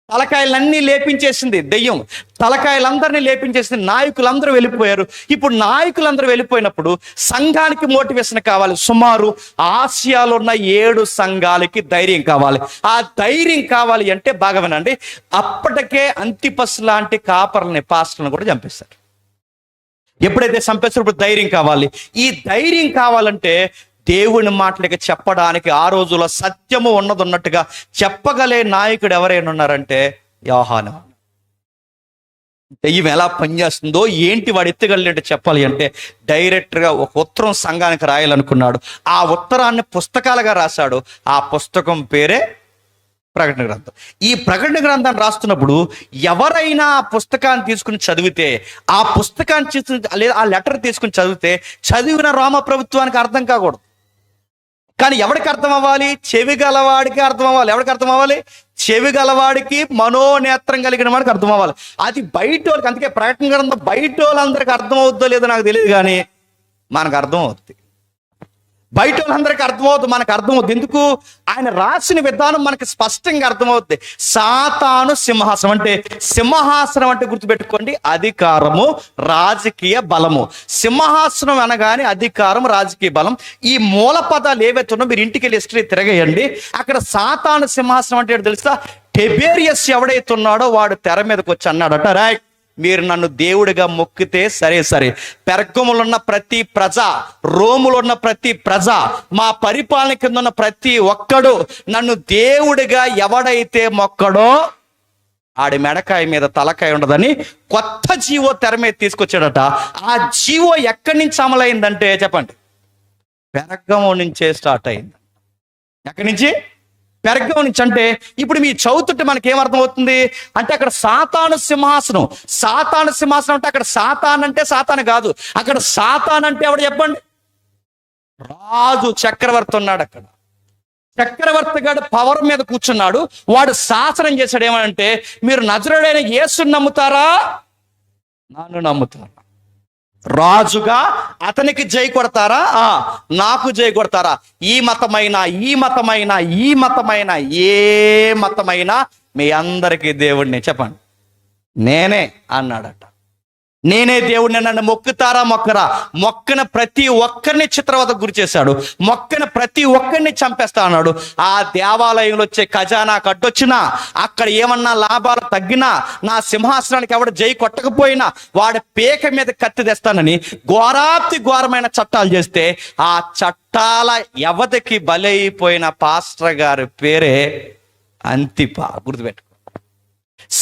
తలకాయలన్నీ లేపించేసింది దెయ్యం, తలకాయలందరినీ లేపించేసింది. నాయకులందరూ వెళ్ళిపోయారు. ఇప్పుడు నాయకులందరూ వెళ్ళిపోయినప్పుడు సంఘానికి మోటివేషన్ కావాలి. సుమారు ఆసియాలో ఉన్న 7 సంఘాలకి ధైర్యం కావాలి. ఆ ధైర్యం కావాలి అంటే బాగా వినండి, అప్పటికే అంతిపస్ లాంటి కాపర్లని, పాస్టర్లను కూడా చంపేశారు. ఎప్పుడైతే చంపేసినప్పుడు ధైర్యం కావాలి. ఈ ధైర్యం కావాలంటే దేవుని మాటలకి చెప్పడానికి ఆ రోజుల్లో సత్యము ఉన్నట్టుగా చెప్పగలే నాయకుడు ఎవరైనా ఉన్నారంటే యోహాను. దెయ్యం ఎలా పనిచేస్తుందో ఏంటి వాడు ఎత్తగలంటే చెప్పాలి అంటే డైరెక్ట్గా ఒక ఉత్తరం సంఘానికి రాయాలనుకున్నాడు. ఆ ఉత్తరాన్ని పుస్తకాలుగా రాశాడు. ఆ పుస్తకం పేరే ప్రకటన గ్రంథం. ఈ ప్రకటన గ్రంథాన్ని రాస్తున్నప్పుడు ఎవరైనా ఆ పుస్తకాన్ని తీసుకుని చదివితే, ఆ పుస్తకాన్ని లేదా ఆ లెటర్ తీసుకుని చదివితే చదివిన రోమ ప్రభుత్వానికి అర్థం కాకూడదు. కానీ ఎవరికి అర్థం అవ్వాలి? చెవి గలవాడికి అర్థం అవ్వాలి. ఎవరికి అర్థం అవ్వాలి? చెవి గలవాడికి, మనోనేత్రం కలిగిన వాడికి అర్థం అవ్వాలి. అది బయట వాళ్ళకి, అందుకే ప్రకటన గ్రంథం బయట వాళ్ళందరికీ అర్థం అవుద్దో లేదో నాకు తెలియదు, కానీ మనకు అర్థం అవుతుంది. బయట వాళ్ళందరికీ అర్థమవుతుంది, మనకు అర్థమవుతుంది. ఎందుకు? ఆయన రాసిన విధానం మనకి స్పష్టంగా అర్థమవుతుంది. సాతాను సింహాసనం అంటే, సింహాసనం అంటే గుర్తుపెట్టుకోండి, అధికారము, రాజకీయ బలము. సింహాసనం అనగానే అధికారం, రాజకీయ బలం. ఈ మూల పదాలు ఏవైతే ఉన్నాయో మీరు ఇంటికి వెళ్ళి హిస్టరీ తిరగేయండి. అక్కడ సాతాను సింహాసనం అంటే ఏంటో తెలుసా? టెబేరియస్ ఎవడైతే ఉన్నాడో వాడు తెర మీదకి వచ్చి అన్నాడట, రైట్, మీరు నన్ను దేవుడిగా మొక్కితే సరే, పెర్గములో ఉన్న ప్రతి ప్రజ, రోములో ఉన్న ప్రతి ప్రజ, మా పరిపాలన కింద ఉన్న ప్రతి ఒక్కడు నన్ను దేవుడిగా ఎవడైతే మొక్కడో ఆడి మెడకాయ మీద తలకాయ ఉండదని కొత్త జీవో తెర మీద తీసుకొచ్చాడట. ఆ జీవో ఎక్కడి నుంచి అమలైందంటే చెప్పండి, పెర్గము నుంచే స్టార్ట్ అయింది. ఎక్కడి నుంచి? పెర్గము నుంచి. అంటే ఇప్పుడు మీ చదువుతుంటే మనకి ఏమర్థం అవుతుంది అంటే, అక్కడ సాతాను సింహాసనం. సాతాను సింహాసనం అంటే అక్కడ సాతాన్ అంటే సాతాను కాదు, అక్కడ సాతాన్ అంటే ఎవడు చెప్పండి? రాజు, చక్రవర్తి ఉన్నాడు అక్కడ. చక్రవర్తి గారు పవర్ మీద కూర్చున్నాడు. వాడు శాసనం చేశాడు ఏమంటే, మీరు నజరుడైన యేసుని నమ్ముతారా, నన్ను నమ్ముతారా? రాజుగా అతనికి జై కొడతారా, నాకు జై కొడతారా? ఈ మతమైన ఏ మతమైనా మీ అందరికీ దేవుడిని చెప్పండి, నేనే అన్నాడట. నేనే దేవుడిని, నన్ను మొక్కుతారా మొక్కరా? మొక్కన ప్రతి ఒక్కరిని చిత్రవదకు గురి చేశాడు, మొక్కన ప్రతి ఒక్కరిని చంపేస్తా అన్నాడు. ఆ దేవాలయంలో వచ్చే ఖజానాకు అడ్డొచ్చినా, అక్కడ ఏమన్నా లాభాలు తగ్గినా, నా సింహాసనానికి ఎవడు జై కొట్టకపోయినా వాడి పేక మీద కత్తి తెస్తానని ఘోరమైన చట్టాలు చేస్తే, ఆ చట్టాల వ్యవధికి బలైపోయిన పాస్టర్ గారి పేరే అంతిప. గుర్తుపెట్టుకో.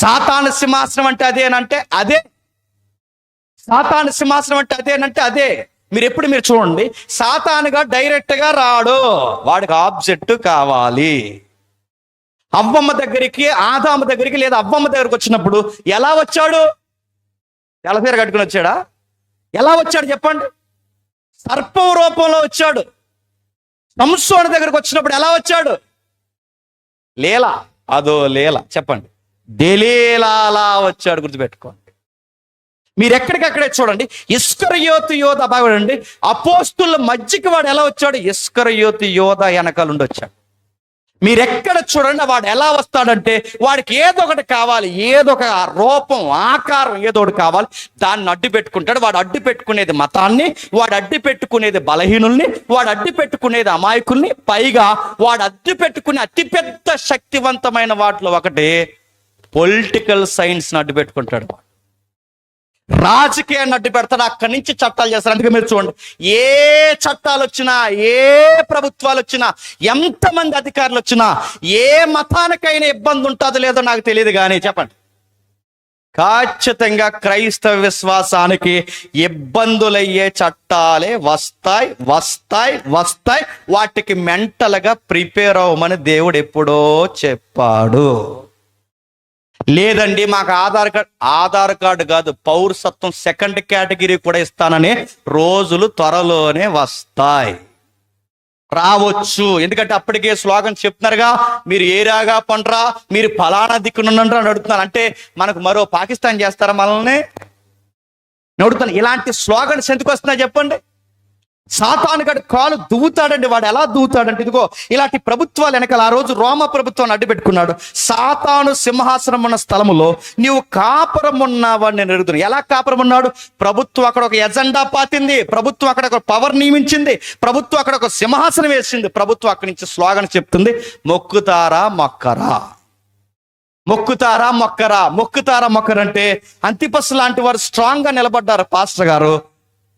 సాతాను సింహాసనం అంటే అదేనంటే అదే. సాతాను సింహాసనం అంటే అదే. మీరు చూడండి, సాతానుగా డైరెక్ట్ గా రాడు, వాడికి ఆబ్జెక్ట్ కావాలి. అవ్వమ్మ దగ్గరికి, ఆదాము దగ్గరికి, లేదా అవ్వమ్మ దగ్గరికి వచ్చినప్పుడు ఎలా వచ్చాడు? తెల్లసీర కట్టుకుని వచ్చాడా? ఎలా వచ్చాడు చెప్పండి? సర్పం రూపంలో వచ్చాడు. సంసోను దగ్గరికి వచ్చినప్పుడు ఎలా వచ్చాడు? లీల, అదో లీల చెప్పండి, దెలీలాలా వచ్చాడు. గుర్తుపెట్టుకోండి. మీరు ఎక్కడికక్కడే చూడండి. ఇస్కరియోతు యోధ బాగుండండి, అపోస్తుల మధ్యకి వాడు ఎలా వచ్చాడు? ఇస్కరియోతు యోధ వెనకాలండి వచ్చాడు. మీరెక్కడ చూడండి, వాడు ఎలా వస్తాడంటే, వాడికి ఏదో ఒకటి కావాలి, ఏదో ఒక రూపం, ఆకారం ఏదో ఒకటి కావాలి. దాన్ని అడ్డు పెట్టుకుంటాడు. వాడు అడ్డు పెట్టుకునేది మతాన్ని, వాడు అడ్డు పెట్టుకునేది బలహీనుల్ని, వాడు అడ్డు పెట్టుకునేది అమాయకుల్ని. పైగా వాడు అడ్డు పెట్టుకునే అతిపెద్ద శక్తివంతమైన వాటిలో ఒకటి పొలిటికల్ సైన్స్ అడ్డు పెట్టుకుంటాడు. రాజకీయాన్ని అడ్డు పెడతాడు. అక్కడి నుంచి చట్టాలు చేస్తారు. అందుకే మీరు చూడండి, ఏ చట్టాలు వచ్చినా, ఏ ప్రభుత్వాలు వచ్చినా, ఎంతమంది అధికారులు వచ్చినా, ఏ మతానికైనా ఇబ్బంది ఉంటుందో లేదో నాకు తెలియదు, కానీ చెప్పండి, ఖచ్చితంగా క్రైస్తవ విశ్వాసానికి ఇబ్బందులయ్యే చట్టాలే వస్తాయి. వాటికి మెంటల్గా ప్రిపేర్ అవ్వమని దేవుడు ఎప్పుడో చెప్పాడు. లేదండి మాకు ఆధార్ కార్డు కాదు, పౌరసత్వం సెకండ్ కేటగిరీ కూడా ఇస్తానని రోజులు త్వరలోనే వస్తాయి, రావచ్చు. ఎందుకంటే అప్పటికే స్లోగన్ చెప్తున్నారుగా, మీరు ఏరాగా పండ్రా, మీరు ఫలానా దిక్కునుండ్రా అని అడుగుతున్నారు. అంటే మనకు మరో పాకిస్తాన్ చేస్తారా మనల్ని? అడుగుతాను. ఇలాంటి స్లోగన్స్ ఎందుకు వస్తున్నాయి చెప్పండి? సాతాను గడు కాలు దువ్వుతాడండి. వాడు ఎలా దువ్వుతాడంటే, ఇదిగో ఇలాంటి ప్రభుత్వాలు వెనకాల ఆ రోజు రోమ ప్రభుత్వాన్ని అడ్డు పెట్టుకున్నాడు. సాతాను సింహాసనం ఉన్న స్థలములో నీవు కాపురం ఉన్నావని నేను ఎరుగుతున్నాను. ఎలా కాపురం ఉన్నాడు? ప్రభుత్వం అక్కడ ఒక ఎజెండా పాతింది, ప్రభుత్వం అక్కడ ఒక పవర్ నియమించింది, ప్రభుత్వం అక్కడ ఒక సింహాసనం వేసింది. ప్రభుత్వం అక్కడి నుంచి స్లోగన్ చెప్తుంది, మొక్కుతారా మొక్కరా, మొక్కుతారా మొక్కరా, మొక్కుతారా మొక్కరంటే అంతిపస్ లాంటి వారు స్ట్రాంగ్ గా నిలబడ్డారు. పాస్టర్ గారు,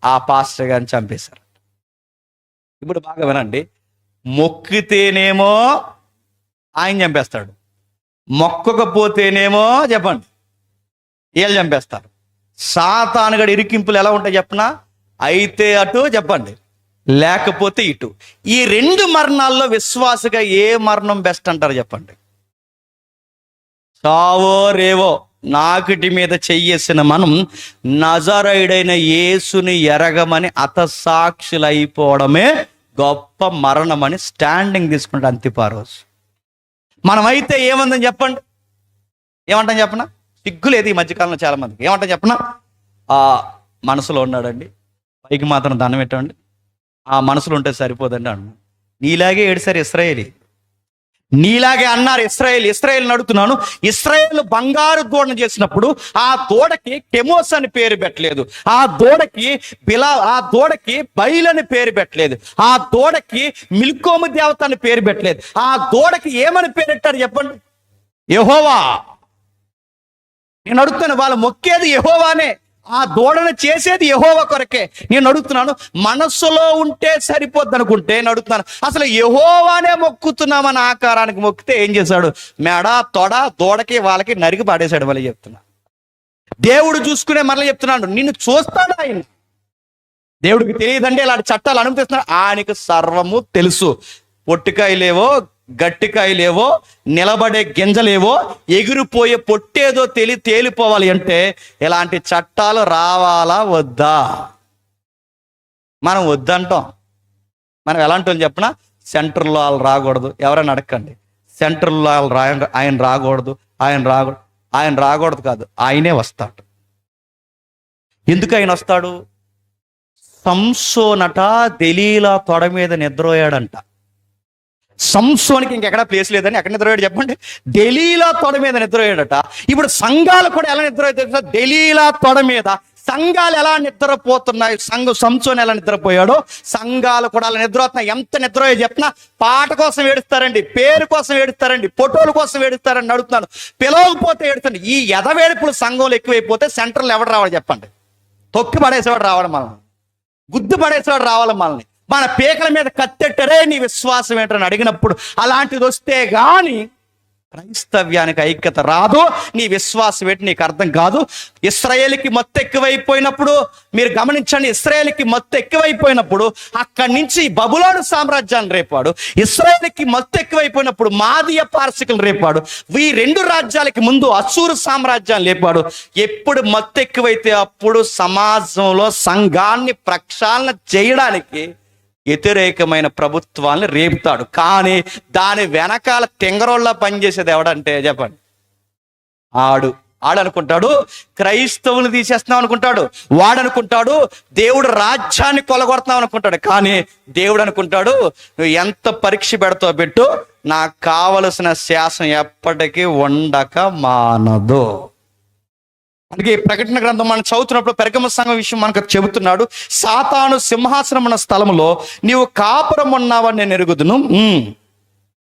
ఆ పాస్టర్ గారిని చంపేశారు. ఇప్పుడు బాగా వినండి, మొక్కితేనేమో ఆయన చంపేస్తాడు, మొక్కకపోతేనేమో చెప్పండి వీళ్ళు చంపేస్తారు. సాతానుగడి ఇరికింపులు ఎలా ఉంటాయి చెప్పనా? అయితే అటు చెప్పండి, లేకపోతే ఇటు. ఈ రెండు మరణాల్లో విశ్వాసగా ఏ మరణం బెస్ట్ అంటారు చెప్పండి? చావో రేవో నాకిటి మీద చెయ్యేసిన మనం నజరైడైన యేసుని ఎరగమని అతసాక్షులైపోవడమే గొప్ప మరణమని స్టాండింగ్ తీసుకుంటే అంతిపారోజు. మనమైతే ఏమందని చెప్పండి? ఏమంటాం చెప్పనా? సిగ్గులేదు ఈ మధ్యకాలంలో చాలా మందికి. ఏమంటాం చెప్పనా? మనసులో ఉన్నాడండి, పైకి మాత్రం దండం పెట్టండి, ఆ మనసులో ఉంటే సరిపోదండి అన్న. నీలాగే ఏడిసారు ఇశ్రాయేలీ, నీలాగే అన్నారు ఇశ్రాయేల్ అడుగుతున్నాను. ఇశ్రాయేల్ బంగారు దూడను చేసినప్పుడు ఆ దూడకి కెమోస్ అని పేరు పెట్టలేదు, ఆ దూడకి బయలు అని పేరు పెట్టలేదు, ఆ దూడకి మిల్కోము దేవత అని పేరు పెట్టలేదు. ఆ దూడకి ఏమని పేరు పెట్టారు చెప్పండి? యెహోవా. నేను అడుగుతాను, వాళ్ళు మొక్కేది యెహోవానే, ఆ దూడను చేసేది యెహోవా కొరకే. నేను అడుగుతున్నాను, మనస్సులో ఉంటే సరిపోద్ది అనుకుంటే నేను అడుగుతున్నాను, అసలు యెహోవానే మొక్కుతున్నామని ఆకారానికి మొక్కితే ఏం చేశాడు? మెడ తొడ దూడకి వాళ్ళకి నరికి పాడేశాడు. మళ్ళీ చెప్తున్నా, దేవుడు చూసుకునే మళ్ళీ చెప్తున్నాడు, నిన్ను చూస్తాడు ఆయన. దేవుడికి తెలియదండి ఇలాంటి చట్టాలు అనుమతిస్తున్నాడు. ఆయనకు సర్వము తెలుసు. పొట్టికాయలేవో గట్టికాయలేవో నిలబడే గింజలేవో ఎగిరిపోయే పొట్టేదో తేలిపోవాలి అంటే ఇలాంటి చట్టాలు రావాలా వద్దా? మనం వద్దంటాం. మనం ఎలాంటి వాళ్ళు చెప్పినా సెంటర్లో వాళ్ళు రాకూడదు. ఎవరైనా అడగండి, సెంటర్లో వాళ్ళు ఆయన రాకూడదు, ఆయన రాకూడదు కాదు, ఆయనే వస్తాడు. ఎందుకు ఆయన వస్తాడు? సంసోనట దెలీలా తొడ మీద నిద్రపోయాడంట. సంసోనికి ఇంకెక్కడ ప్లేస్ లేదని ఎక్కడ నిద్రపోయాడు చెప్పండి? దెలీలా తొడ మీద నిద్రపోయాడట. ఇప్పుడు సంఘాలు కూడా ఎలా నిద్రపోతాయి? దెలీలా తొడ మీద సంఘాలు ఎలా నిద్రపోతున్నాయి? సంసోన్ ఎలా నిద్రపోయాడో సంఘాలు కూడా అలా నిద్రపోతున్నాయి. ఎంత నిద్రపోయో చెప్పినా పాట కోసం ఏడుస్తారండి, పేరు కోసం ఏడుస్తారండి, ఫోటోల కోసం ఏడుస్తారండి. అడుగుతున్నాను, పిలవకపోతే ఏడుస్తాండి. ఈ ఎదవేడుపులు సంఘంలో ఎక్కువైపోతే సెంటర్లో ఎవడు రావాలి చెప్పండి? తొక్కి పడేసేవాడు రావాలి, మనం గుద్దు పడేసేవాడు రావాలి మనల్ని. మన పీకల మీద కత్తెట్టరే నీ విశ్వాసం ఏంటని అడిగినప్పుడు అలాంటిది వస్తే గాని క్రైస్తవ్యానికి ఐక్యత రాదు. నీ విశ్వాసం ఏంటి నీకు అర్థం కాదు. ఇశ్రాయేలుకి మత్తు ఎక్కువైపోయినప్పుడు మీరు గమనించండి, ఇశ్రాయేలుకి మత్తు ఎక్కువైపోయినప్పుడు అక్కడి నుంచి బబులోను సామ్రాజ్యాన్ని రేపాడు. ఇశ్రాయేలుకి మత్తు ఎక్కువైపోయినప్పుడు మాదీయ పారసికులు రేపాడు. ఈ రెండు రాజ్యాలకి ముందు అసూరు సామ్రాజ్యాన్ని లేపాడు. ఎప్పుడు మత్తు ఎక్కువైతే అప్పుడు సమాజంలో సంఘాన్ని ప్రక్షాళన చేయడానికి వ్యతిరేకమైన ప్రభుత్వాన్ని రేపుతాడు. కానీ దాని వెనకాల తెంగరోళ్ళ పనిచేసేది ఎవడంటే చెప్పండి? ఆడు అనుకుంటాడు క్రైస్తవులు తీసేస్తున్నాం అనుకుంటాడు, వాడనుకుంటాడు దేవుడు రాజ్యాన్ని కొలగొడుతున్నాం అనుకుంటాడు. కానీ దేవుడు అనుకుంటాడు, నువ్వు ఎంత పరీక్ష పెడతావు పెట్టు, నాకు కావలసిన శాసనం ఎప్పటికీ ఉండక మానదు. అందుకే ప్రకటన గ్రంథం మనం చదువుతున్నప్పుడు పెరగమ సంఘం విషయం మనకు చెబుతున్నాడు. సాతాను సింహాసనం ఉన్న స్థలంలో నీవు కాపురం ఉన్నావని నేను ఎరుగుదును,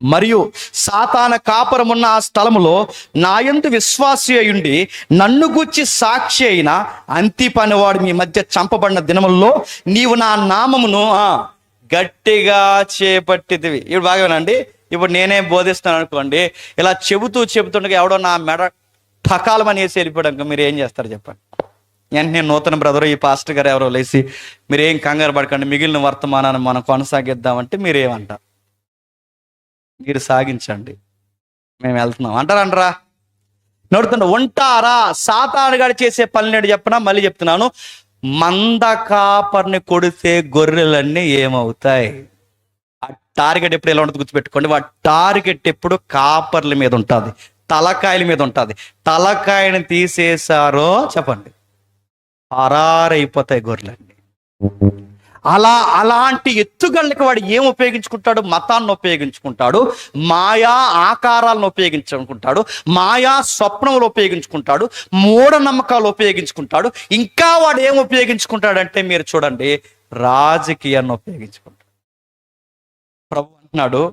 మరియు సాతాన కాపురం ఉన్న ఆ స్థలములో నాయందు విశ్వాసి అయ్యుండి నన్ను గూర్చి సాక్షి అయిన అంతిపనివాడు మీ మధ్య చంపబడిన దినముల్లో నీవు నా నామమును గట్టిగా చేపట్టిదివి. ఇప్పుడు బాగానండి, ఇప్పుడు నేనే బోధిస్తాను అనుకోండి, ఇలా చెబుతుండగా ఎవడో నా మెడ ఠకాలమని వేసి వెళ్ళిపోయాక మీరు ఏం చేస్తారు చెప్పండి? వెంటనే నూతన బ్రదరు ఈ పాస్టర్ గారు ఎవరో లేచి మీరేం కంగారు పడకండి, మిగిలిన వర్తమానాన్ని మనం కొనసాగిద్దామంటే మీరేమంటారు? మీరు సాగించండి, మేము వెళ్తున్నాం అంటారా? నడుతుండ ఉంటారా? సాతానుగాడు చేసే పనినేడు చెప్పనా? మళ్ళీ చెప్తున్నాను, మంద కాపర్ని కొడితే గొర్రెలన్నీ ఏమవుతాయి? ఆ టార్గెట్ ఎప్పుడు ఎలా ఉంటుంది గుర్తుపెట్టుకోండి. వాటి టార్గెట్ ఎప్పుడు కాపర్ల మీద ఉంటుంది, తలకాయల మీద ఉంటుంది. తలకాయని తీసేశారో చెప్పండి, పరారైపోతాయి గొర్రెలన్నీ. అలాంటి ఎత్తుగళ్ళకి వాడు ఏం ఉపయోగించుకుంటాడు? మతాన్ని ఉపయోగించుకుంటాడు, మాయా ఆకారాలను ఉపయోగించుకుంటాడు, మాయా స్వప్నములు ఉపయోగించుకుంటాడు, మూఢనమ్మకాలు ఉపయోగించుకుంటాడు. ఇంకా వాడు ఏం ఉపయోగించుకుంటాడంటే మీరు చూడండి, రాజకీయాన్ని ఉపయోగించుకుంటాడు. ప్రభు అంటున్నాడు,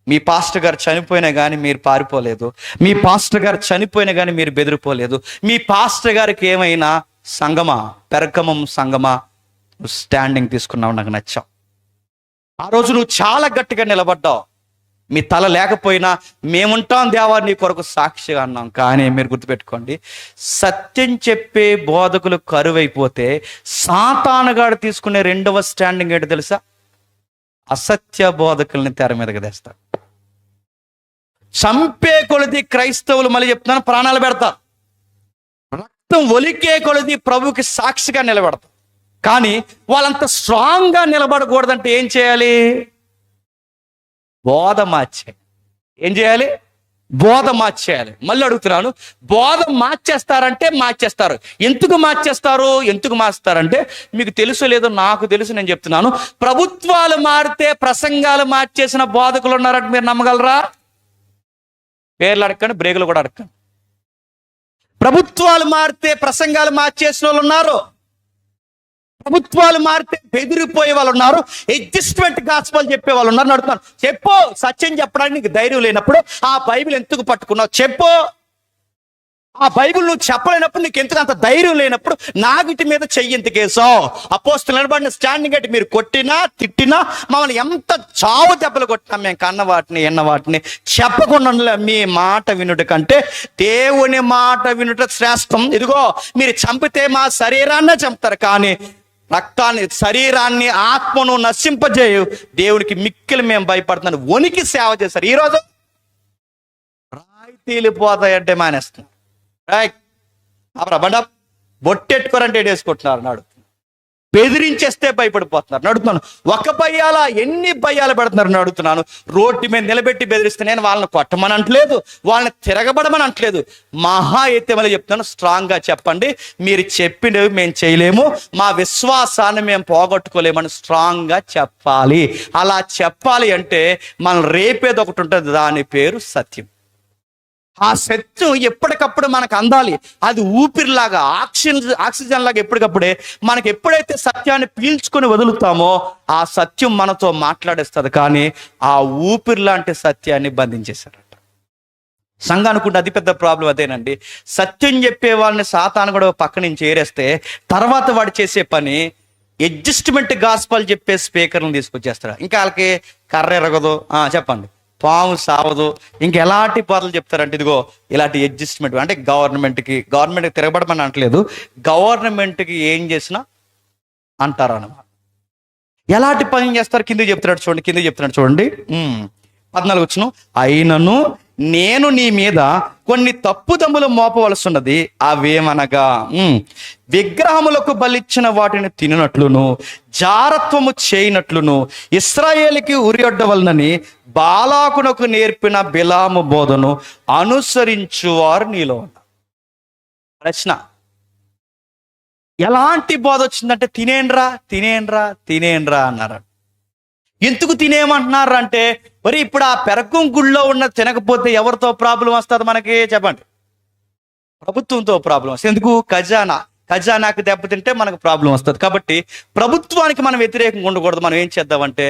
మీ పాస్టర్ గారు చనిపోయినా కానీ మీరు పారిపోలేదు, మీ పాస్టర్ గారు చనిపోయినా కానీ మీరు బెదిరిపోలేదు. మీ పాస్టర్ గారికి ఏమైనా సంగమా, పెరకమం సంగమా, నువ్వు స్టాండింగ్ తీసుకున్నావు, నాకు నచ్చావు. ఆ రోజు నువ్వు చాలా గట్టిగా నిలబడ్డావు. మీ తల లేకపోయినా మేముంటాం దేవా నీ కొరకు సాక్షిగా అన్నాం. కానీ మీరు గుర్తుపెట్టుకోండి, సత్యం చెప్పే బోధకులు కరువైపోతే సాతానుగాడు తీసుకునే రెండవ స్టాండింగ్ ఏంటో తెలుసా? అసత్య బోధకుల్ని తెర మీదకి తెస్తాడు. చంపే కొలది క్రైస్తవులు మళ్ళీ చెప్తున్నాను ప్రాణాలు పెడతారు, రక్తం ఒలికే కొలది ప్రభుకి సాక్షిగా నిలబెడతారు. కానీ వాళ్ళంత స్ట్రాంగ్గా నిలబడకూడదంటే ఏం చేయాలి? బోధ మార్చే. ఏం చేయాలి? బోధ మార్చేయాలి. మళ్ళీ అడుగుతున్నాను, బోధ మార్చేస్తారంటే మార్చేస్తారు. ఎందుకు మార్చేస్తారంటే మీకు తెలుసో లేదో నాకు తెలుసు, నేను చెప్తున్నాను. ప్రభుత్వాలు మారితే ప్రసంగాలు మార్చేసిన బోధకులు ఉన్నారంటే మీరు నమ్మగలరా? పేర్లు అడగండి, బ్రేకులు కూడా అడగండి. ప్రభుత్వాలు మారితే ప్రసంగాలు మార్చేసిన వాళ్ళు ఉన్నారు. ప్రభుత్వాలు మారితే బెదిరిపోయే వాళ్ళు ఉన్నారు. అడ్జస్ట్మెంట్ గాస్పల్ చెప్పే వాళ్ళు ఉన్నారు. అడుగుతాను, చెప్పు. సత్యం చెప్పడానికి నీకు ధైర్యం లేనప్పుడు ఆ బైబిల్ ఎందుకు పట్టుకున్నావు? చెప్పు. ఆ బైబిల్ నువ్వు చెప్పలేనప్పుడు నీకు ఎందుకు అంత ధైర్యం లేనప్పుడు నా వీటి మీద చెయ్యి ఎందుకేసావు? అపోస్తలులు నిలబడిన స్టాండింగ్ అంటే మీరు కొట్టినా తిట్టినా మమ్మల్ని ఎంత చావు దెబ్బలు కొట్టినా మేము కన్న వాటిని ఎన్న వాటిని చెప్పకుండా మీ మాట వినుట కంటే దేవుని మాట వినుట శ్రేష్టం. ఇదిగో మీరు చంపితే మా శరీరాన్నే చంపుతారు, కానీ రక్తాన్ని, శరీరాన్ని, ఆత్మను నశింపజేయు దేవునికి మిక్కిలి మేము భయపడుతున్నాను. వణికి సేవ చేస్తారు. ఈరోజు రాయితీలు పోతాయంటే మానేస్తున్నాం. రైట్, బండ బొట్టెట్టుకోరంటే వేసుకుంటున్నారు. నాడు బెదిరించేస్తే భయపడిపోతున్నారు. నడుతున్నాను, ఒక భయాల ఎన్ని భయాలు పెడుతున్నారు. నడుతున్నాను, రోడ్డు మీద నిలబెట్టి బెదిరిస్తే నేను వాళ్ళని కొట్టమని అంటలేదు, వాళ్ళని తిరగబడమని అంటలేదు. మహా అయితే మళ్ళీ చెప్తున్నాను, స్ట్రాంగ్గా చెప్పండి. మీరు చెప్పినవి మేము చేయలేము, మా విశ్వాసాన్ని మేము పోగొట్టుకోలేమని స్ట్రాంగ్గా చెప్పాలి. అలా చెప్పాలి అంటే మనం రేపేది ఒకటి ఉంటుంది, దాని పేరు సత్యం. ఆ సత్యం ఎప్పటికప్పుడు మనకు అందాలి. అది ఊపిరిలాగా, ఆక్సిజన్ లాగా ఎప్పటికప్పుడే మనకి ఎప్పుడైతే సత్యాన్ని పీల్చుకొని వదులుతామో ఆ సత్యం మనతో మాట్లాడేస్తుంది. కానీ ఆ ఊపిరి లాంటి సత్యాన్ని బంధించేశారట. సంఘానికి ఉంటే అతిపెద్ద ప్రాబ్లం అదేనండి. సత్యం చెప్పే వాళ్ళని సాతాను కూడా పక్క నుంచి ఏరేస్తే తర్వాత వాడు చేసే పని అడ్జస్ట్మెంట్ గాస్పల్ చెప్పే స్పీకర్లను తీసుకొచ్చేస్తాడు. ఇంకా వాళ్ళకి కర్ర ఎరగదు, చెప్పండి, పాము సావదు, ఇంకెలాంటి పాటలు చెప్తారంటే ఇదిగో ఇలాంటి అడ్జస్ట్మెంట్ అంటే గవర్నమెంట్కి తిరగబడమని అంటలేదు, గవర్నమెంట్కి ఏం చేసినా అంటారు అన్నమాట. ఎలాంటి పని చేస్తారు కిందకి చెప్తున్నాడు చూడండి 14 వచనం. అయినను నేను నీ మీద కొన్ని తప్పుదమ్ములు మోపవలసిన్నది, అవేమనగా విగ్రహములకు బలిచ్చిన వాటిని తిననట్లును, జారత్వము చేయనట్లును, ఇశ్రాయేలుకి ఉరియొడ్డవలనని బాలాకునకు నేర్పిన బిలాము బోధను అనుసరించువారు నీలో ఉన్నారు. ప్రశ్న, ఎలాంటి బోధ వచ్చిందంటే తినేండ్రా అన్నారు. ఎందుకు తినేయమంటున్నారు అంటే, మరి ఇప్పుడు ఆ పెరగం గుళ్ళో ఉన్న తినకపోతే ఎవరితో ప్రాబ్లం వస్తుంది మనకి? చెప్పండి, ప్రభుత్వంతో ప్రాబ్లం వస్తుంది. ఎందుకు? ఖజానాకి దెబ్బతింటే మనకు ప్రాబ్లం వస్తుంది. కాబట్టి ప్రభుత్వానికి మనం వ్యతిరేకంగా ఉండకూడదు. మనం ఏం చేద్దామంటే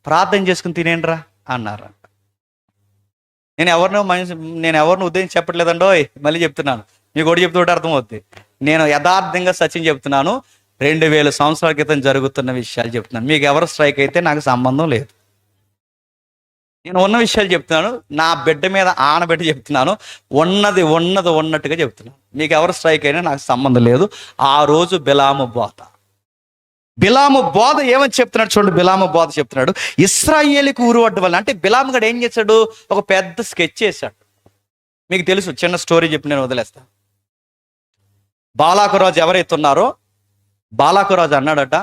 ప్రార్థన చేసుకుని తినేండ్రా అన్నారు. నేను ఎవరిని ఉద్దేశించి చెప్పట్లేదండోయ్, మళ్ళీ చెప్తున్నాను, మీకు ఒకటి చెప్తుంటే అర్థమవుద్ది. నేను యథార్థంగా సత్యం చెప్తున్నాను. 2000 సంవత్సరాల క్రితం జరుగుతున్న విషయాలు చెప్తున్నాను. మీకు ఎవరు స్ట్రైక్ అయితే నాకు సంబంధం లేదు. నేను ఉన్న విషయాలు చెప్తున్నాను, నా బిడ్డ మీద ఆనబెట్టి చెప్తున్నాను, ఉన్నట్టుగా చెప్తున్నాను. మీకు ఎవరు స్ట్రైక్ అయినా నాకు సంబంధం లేదు. ఆ రోజు బిలాము బోధ ఏమని చెప్తున్నాడు చూడండి. బిలాము బోధ చెప్తున్నాడు, ఇశ్రాయేలుకి ఊరువడ్డ వల్ల. అంటే బిలాము గడు ఏం చేశాడు? ఒక పెద్ద స్కెచ్ చేశాడు. మీకు తెలుసు, చిన్న స్టోరీ చెప్పి నేను వదిలేస్తాను. బాలాకు రాజు ఎవరైతే ఉన్నారో, బాలాకు రాజు అన్నాడట,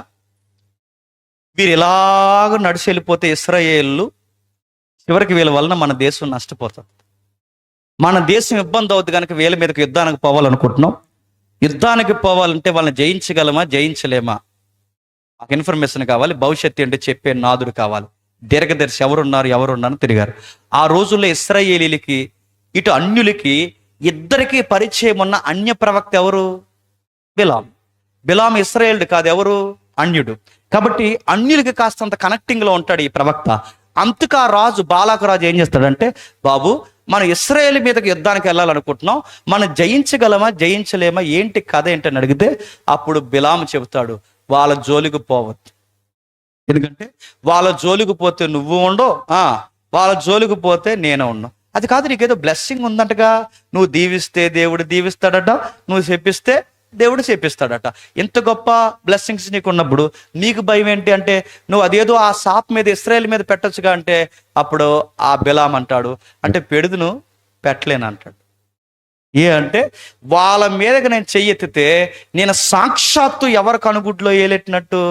వీరు ఇలాగ నడిచి వెళ్ళిపోతే ఇశ్రాయేలు చివరికి వీళ్ళ వలన మన దేశం నష్టపోతుంది, మన దేశం ఇబ్బంది అవుతుంది. కనుక వీళ్ళ మీదకి యుద్ధానికి పోవాలనుకుంటున్నాం. యుద్ధానికి పోవాలంటే వాళ్ళని జయించగలమా జయించలేమా మాకు ఇన్ఫర్మేషన్ కావాలి, భవిష్యత్తు ఏంటో చెప్పే నాదుడు కావాలి. దీర్ఘదర్శి ఎవరున్నారు తిరిగారు. ఆ రోజుల్లో ఇశ్రాయేలీలకి ఇటు అన్యులకి ఇద్దరికి పరిచయం ఉన్న అన్య ప్రవక్త ఎవరు? బిలాము ఇశ్రాయేలుడు కాదు, ఎవరు? అన్యుడు. కాబట్టి అన్యులకి కాస్తంత కనెక్టింగ్లో ఉంటాడు ఈ ప్రవక్త. అంతకా రాజు, బాలాకు రాజు ఏం చేస్తాడంటే, బాబు మనం ఇశ్రాయేల్ మీదకి యుద్ధానికి వెళ్ళాలనుకుంటున్నాం, మనం జయించగలమా జయించలేమా, ఏంటి కథ ఏంటని అడిగితే అప్పుడు బిలాము చెబుతాడు, వాళ్ళ జోలికి పోవద్దు. ఎందుకంటే వాళ్ళ జోలికి పోతే నువ్వు ఉండవు, వాళ్ళ జోలికి పోతే నేను ఉన్నావు. అది కాదు, నీకేదో బ్లెస్సింగ్ ఉందంటగా, నువ్వు దీవిస్తే దేవుడు దీవిస్తాడట, నువ్వు చెప్పిస్తే దేవుడు చేపిస్తాడట. ఇంత గొప్ప బ్లెస్సింగ్స్ నీకు ఉన్నప్పుడు నీకు భయం ఏంటి అంటే, నువ్వు అదేదో ఆ సాప్ మీద ఇశ్రాయేల్ మీద పెట్టొచ్చుగా అంటే అప్పుడు ఆ బిలాం అంటాడు, అంటే పెడుదును పెట్టలేను అంటాడు. అంటే వాళ్ళ మీదకి నేను చెయ్యెత్తితే నేను సాక్షాత్తు ఎవరి కనుగుడ్లో ఏలెట్టినట్టు?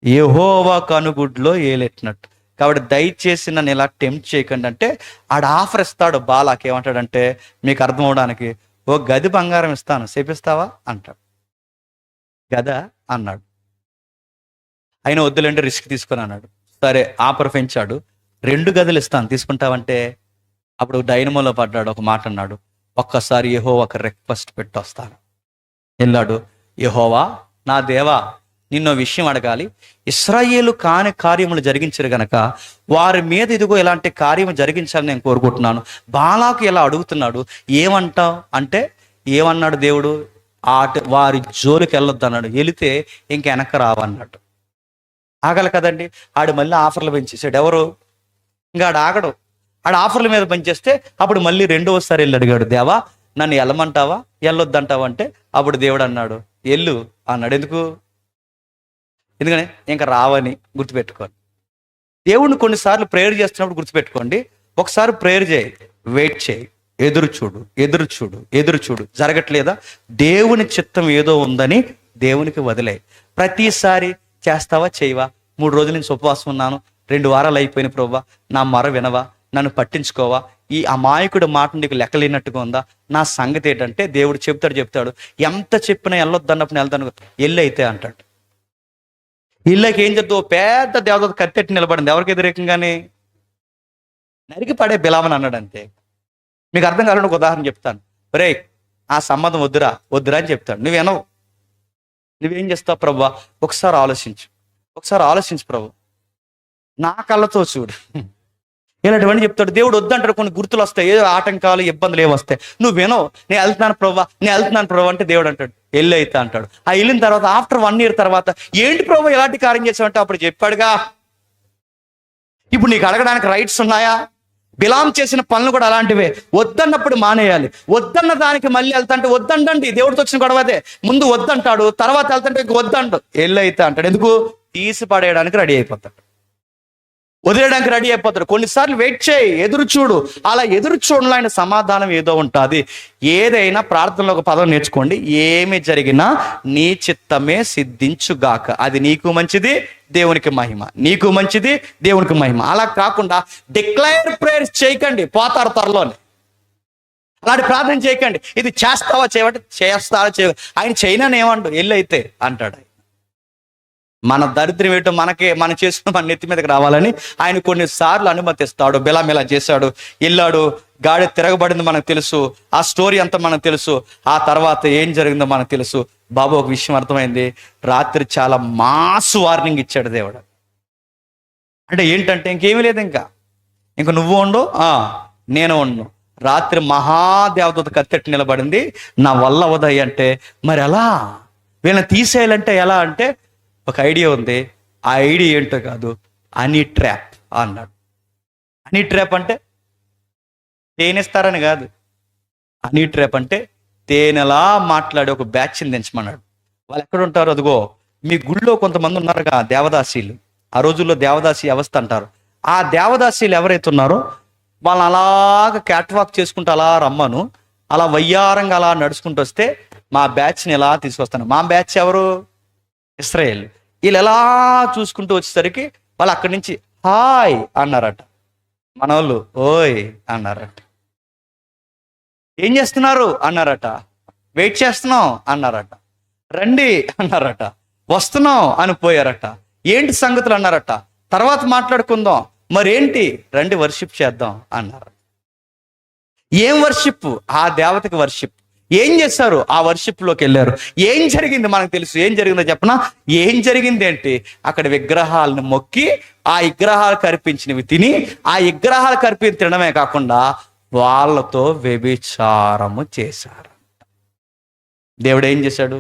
యెహోవా కనుగుడ్లో ఏలెట్టినట్టు. కాబట్టి దయచేసి నన్ను ఇలా టెంప్ట్ చేయకండి అంటే ఆడ ఆఫర్ ఇస్తాడు. బాలాకి ఏమంటాడంటే, మీకు అర్థం అవడానికి, ఓ గది బంగారం ఇస్తాను, చేపిస్తావా అంటాడు. గదా అన్నాడు. అయినా వద్దులేండి, రిస్క్ తీసుకొని అన్నాడు. సరే ఆఫర్ పెంచాడు. 2 గదులు ఇస్తాను, తీసుకుంటావంటే అప్పుడు డైనమోలో పడ్డాడు. ఒక మాట అన్నాడు, ఒక్కసారి యెహోవా ఒక రిక్వెస్ట్ పెట్టి వస్తాను. వెళ్ళాడు. యెహోవా నా దేవా, నిన్నో విషయం అడగాలి. ఇశ్రాయేలు కాని కార్యములు జరిగించరు గనక వారి మీద ఇదిగో ఇలాంటి కార్యము జరిగించాలని నేను కోరుకుంటున్నాను. బాలాకు ఇలా అడుగుతున్నాడు, ఏమంటావు అంటే, ఏమన్నాడు దేవుడు, వారి జోలికి వెళ్ళొద్దు అన్నాడు. వెళితే ఇంక వెనక్కి రావన్నాడు. ఆగలి కదండి. ఆడు మళ్ళీ ఆఫర్లు పెంచేసాడు. ఎవరు? ఇంకా ఆడు ఆగడు. ఆడు ఆఫర్ల మీద పనిచేస్తే అప్పుడు మళ్ళీ 2వసారి వెళ్ళి అడిగాడు, దేవా నన్ను వెళ్ళమంటావా వెళ్ళొద్దంటావా అంటే అప్పుడు దేవుడు అన్నాడు, ఎల్లు అన్నాడు. ఎందుకని ఇంకా రావని గుర్తుపెట్టుకోండి. దేవుడిని కొన్నిసార్లు ప్రేయర్ చేస్తున్నప్పుడు గుర్తుపెట్టుకోండి, ఒకసారి ప్రేయర్ చేయి, వెయిట్ చేయి, ఎదురు చూడు, ఎదురు చూడు, ఎదురు చూడు. జరగట్లేదా? దేవుని చిత్తం ఏదో ఉందని దేవునికి వదిలే. ప్రతిసారి చేస్తావా చేయవా? 3 రోజుల నుంచి ఉపవాసం ఉన్నాను, 2 వారాలు అయిపోయిన ప్రభువా, నా మొర వినవా, నన్ను పట్టించుకోవా, ఈ అమాయకుడు మాట నీకు లెక్కలేనట్టుగా ఉందా? నా సంగతి ఏంటంటే దేవుడు చెప్తాడు, ఎంత చెప్పినా వెళ్ళొద్దు అన్నప్పుడు వెళ్తాను, ఎల్లు అయితే అంటాడు. ఇళ్ళకి ఏం చెప్తావు? పెద్ద దేవదూత కత్తెట్టి నిలబడింది. ఎవరికి వ్యతిరేకంగానే? నరికి పడే బిలామని అన్నాడు. అంతే. మీకు అర్థం కావాలని ఒక ఉదాహరణ చెప్తాను. రే ఆ సంబంధం వద్దురా అని చెప్తాడు. నువ్వేం చేస్తావు? ప్రభువా ఒకసారి ఆలోచించు ప్రభు, నా కళ్ళతో చూడు, ఇలాంటివన్నీ చెప్తాడు. దేవుడు వద్దంటాడు. కొన్ని గుర్తులు వస్తాయి, ఏదో ఆటంకాలు ఇబ్బందులు ఏమి వస్తాయి. నువ్వు వినవు. నేను వెళ్తున్నాను ప్రభు అంటే దేవుడు అంటాడు, ఎల్లు అయితే అంటాడు. ఆ వెళ్ళిన తర్వాత ఆఫ్టర్ 1 year తర్వాత, ఏంటి ప్రభు ఎలాంటి కార్యం చేసావంటే అప్పుడు చెప్పాడుగా. ఇప్పుడు నీకు అడగడానికి రైట్స్ ఉన్నాయా? బిలాం చేసిన పనులు కూడా అలాంటివే. వద్దన్నప్పుడు మానేయాలి. వద్దన్న దానికి మళ్ళీ వెళ్తాంటే వద్దండి. దేవుడితో వచ్చిన గొడవదే. ముందు వద్దంటాడు, తర్వాత వెళ్తాంటే వద్దండు, ఎల్లు అయితే అంటాడు. ఎందుకు? తీసి పడేయడానికి రెడీ అయిపోతాడు, వదిలేయడానికి రెడీ అయిపోతాడు. కొన్నిసార్లు వెయిట్ చేయి, ఎదురు చూడు. అలా ఎదురు చూడలో ఆయన సమాధానం ఏదో ఉంటుంది. ఏదైనా ప్రార్థనలో ఒక పదం నేర్చుకోండి, ఏమి జరిగినా నీ చిత్తమే సిద్ధించుగాక. అది నీకు మంచిది, దేవునికి మహిమ. నీకు మంచిది, దేవునికి మహిమ. అలా కాకుండా డిక్లైర్ ప్రేయర్స్ చేయకండి, పోతారు త్వరలోనే. అలాంటి ప్రార్థన చేయకండి. ఇది చేస్తావా చేయబట్టి చేస్తావా చేయ, ఆయన చేయనని ఏమండు, ఎల్లు అయితే అంటాడు. మన దరిద్రం ఏంటో మనం చేసుకుని మన నెత్తి మీదకి రావాలని ఆయన కొన్నిసార్లు అనుమతిస్తాడు. బిలాం ఇలా చేశాడు, వెళ్ళాడు, గాడి తిరగబడింది మనకు తెలుసు, ఆ స్టోరీ అంతా మనకు తెలుసు. ఆ తర్వాత ఏం జరిగిందో మనకు తెలుసు. బాబు ఒక విషయం అర్థమైంది, రాత్రి చాలా మాస్ వార్నింగ్ ఇచ్చాడు దేవుడు. అంటే ఏంటంటే ఇంకేమీ లేదు, ఇంకా నువ్వు ఉండు, నేను ఉండు. రాత్రి మహాదేవదూత కత్తెట్టి నిలబడింది, నా వల్ల అవదయ్యి అంటే మరి ఎలా, వీళ్ళని తీసేయాలంటే ఎలా అంటే ఒక ఐడియా ఉంది. ఆ ఐడియా ఏంటో కాదు, హనీ ట్రాప్ అన్నాడు. హనీ ట్రాప్ అంటే తేనెస్తారని కాదు. హనీ ట్రాప్ అంటే తేనెలా మాట్లాడి ఒక బ్యాచ్ని దించమన్నాడు. వాళ్ళు ఎక్కడ ఉంటారు? అదిగో మీ గుళ్ళో కొంతమంది ఉన్నారుగా దేవదాసీలు. ఆ రోజుల్లో దేవదాసి వ్యవస్థ అంటారు. ఆ దేవదాసీలు ఎవరైతే ఉన్నారో వాళ్ళని అలాగ క్యాట్ వాక్ చేసుకుంటూ అలా రమ్మను, అలా వయ్యారంగా అలా నడుచుకుంటూ వస్తే మా బ్యాచ్ని ఎలా తీసుకొస్తాను. మా బ్యాచ్ ఎవరు? ఇశ్రాయేల్. వీళ్ళు ఎలా చూసుకుంటూ వచ్చేసరికి వాళ్ళు అక్కడి నుంచి హాయ్ అన్నారట, మన వాళ్ళు ఓయ్ అన్నారట. ఏం చేస్తున్నారు అన్నారట, వెయిట్ చేస్తున్నాం అన్నారట, రండి అన్నారట, వస్తున్నాం అని పోయారట. ఏంటి సంగతులు అన్నారట, తర్వాత మాట్లాడుకుందాం, మరేంటి, రండి వర్షిప్ చేద్దాం అన్నారు. ఏం వర్షిప్? ఆ దేవతకి వర్షిప్. ఏం చేశారు? ఆ వర్షిప్లోకి వెళ్ళారు. ఏం జరిగింది మనకు తెలుసు. ఏం జరిగిందో చెప్పనా? ఏం జరిగింది ఏంటి, అక్కడ విగ్రహాలను మొక్కి ఆ విగ్రహాలకు అర్పించినవి తిని, ఆ విగ్రహాలకు అర్పించి తినడమే కాకుండా వాళ్ళతో వ్యభిచారము చేశారు. దేవుడు ఏం చేశాడు?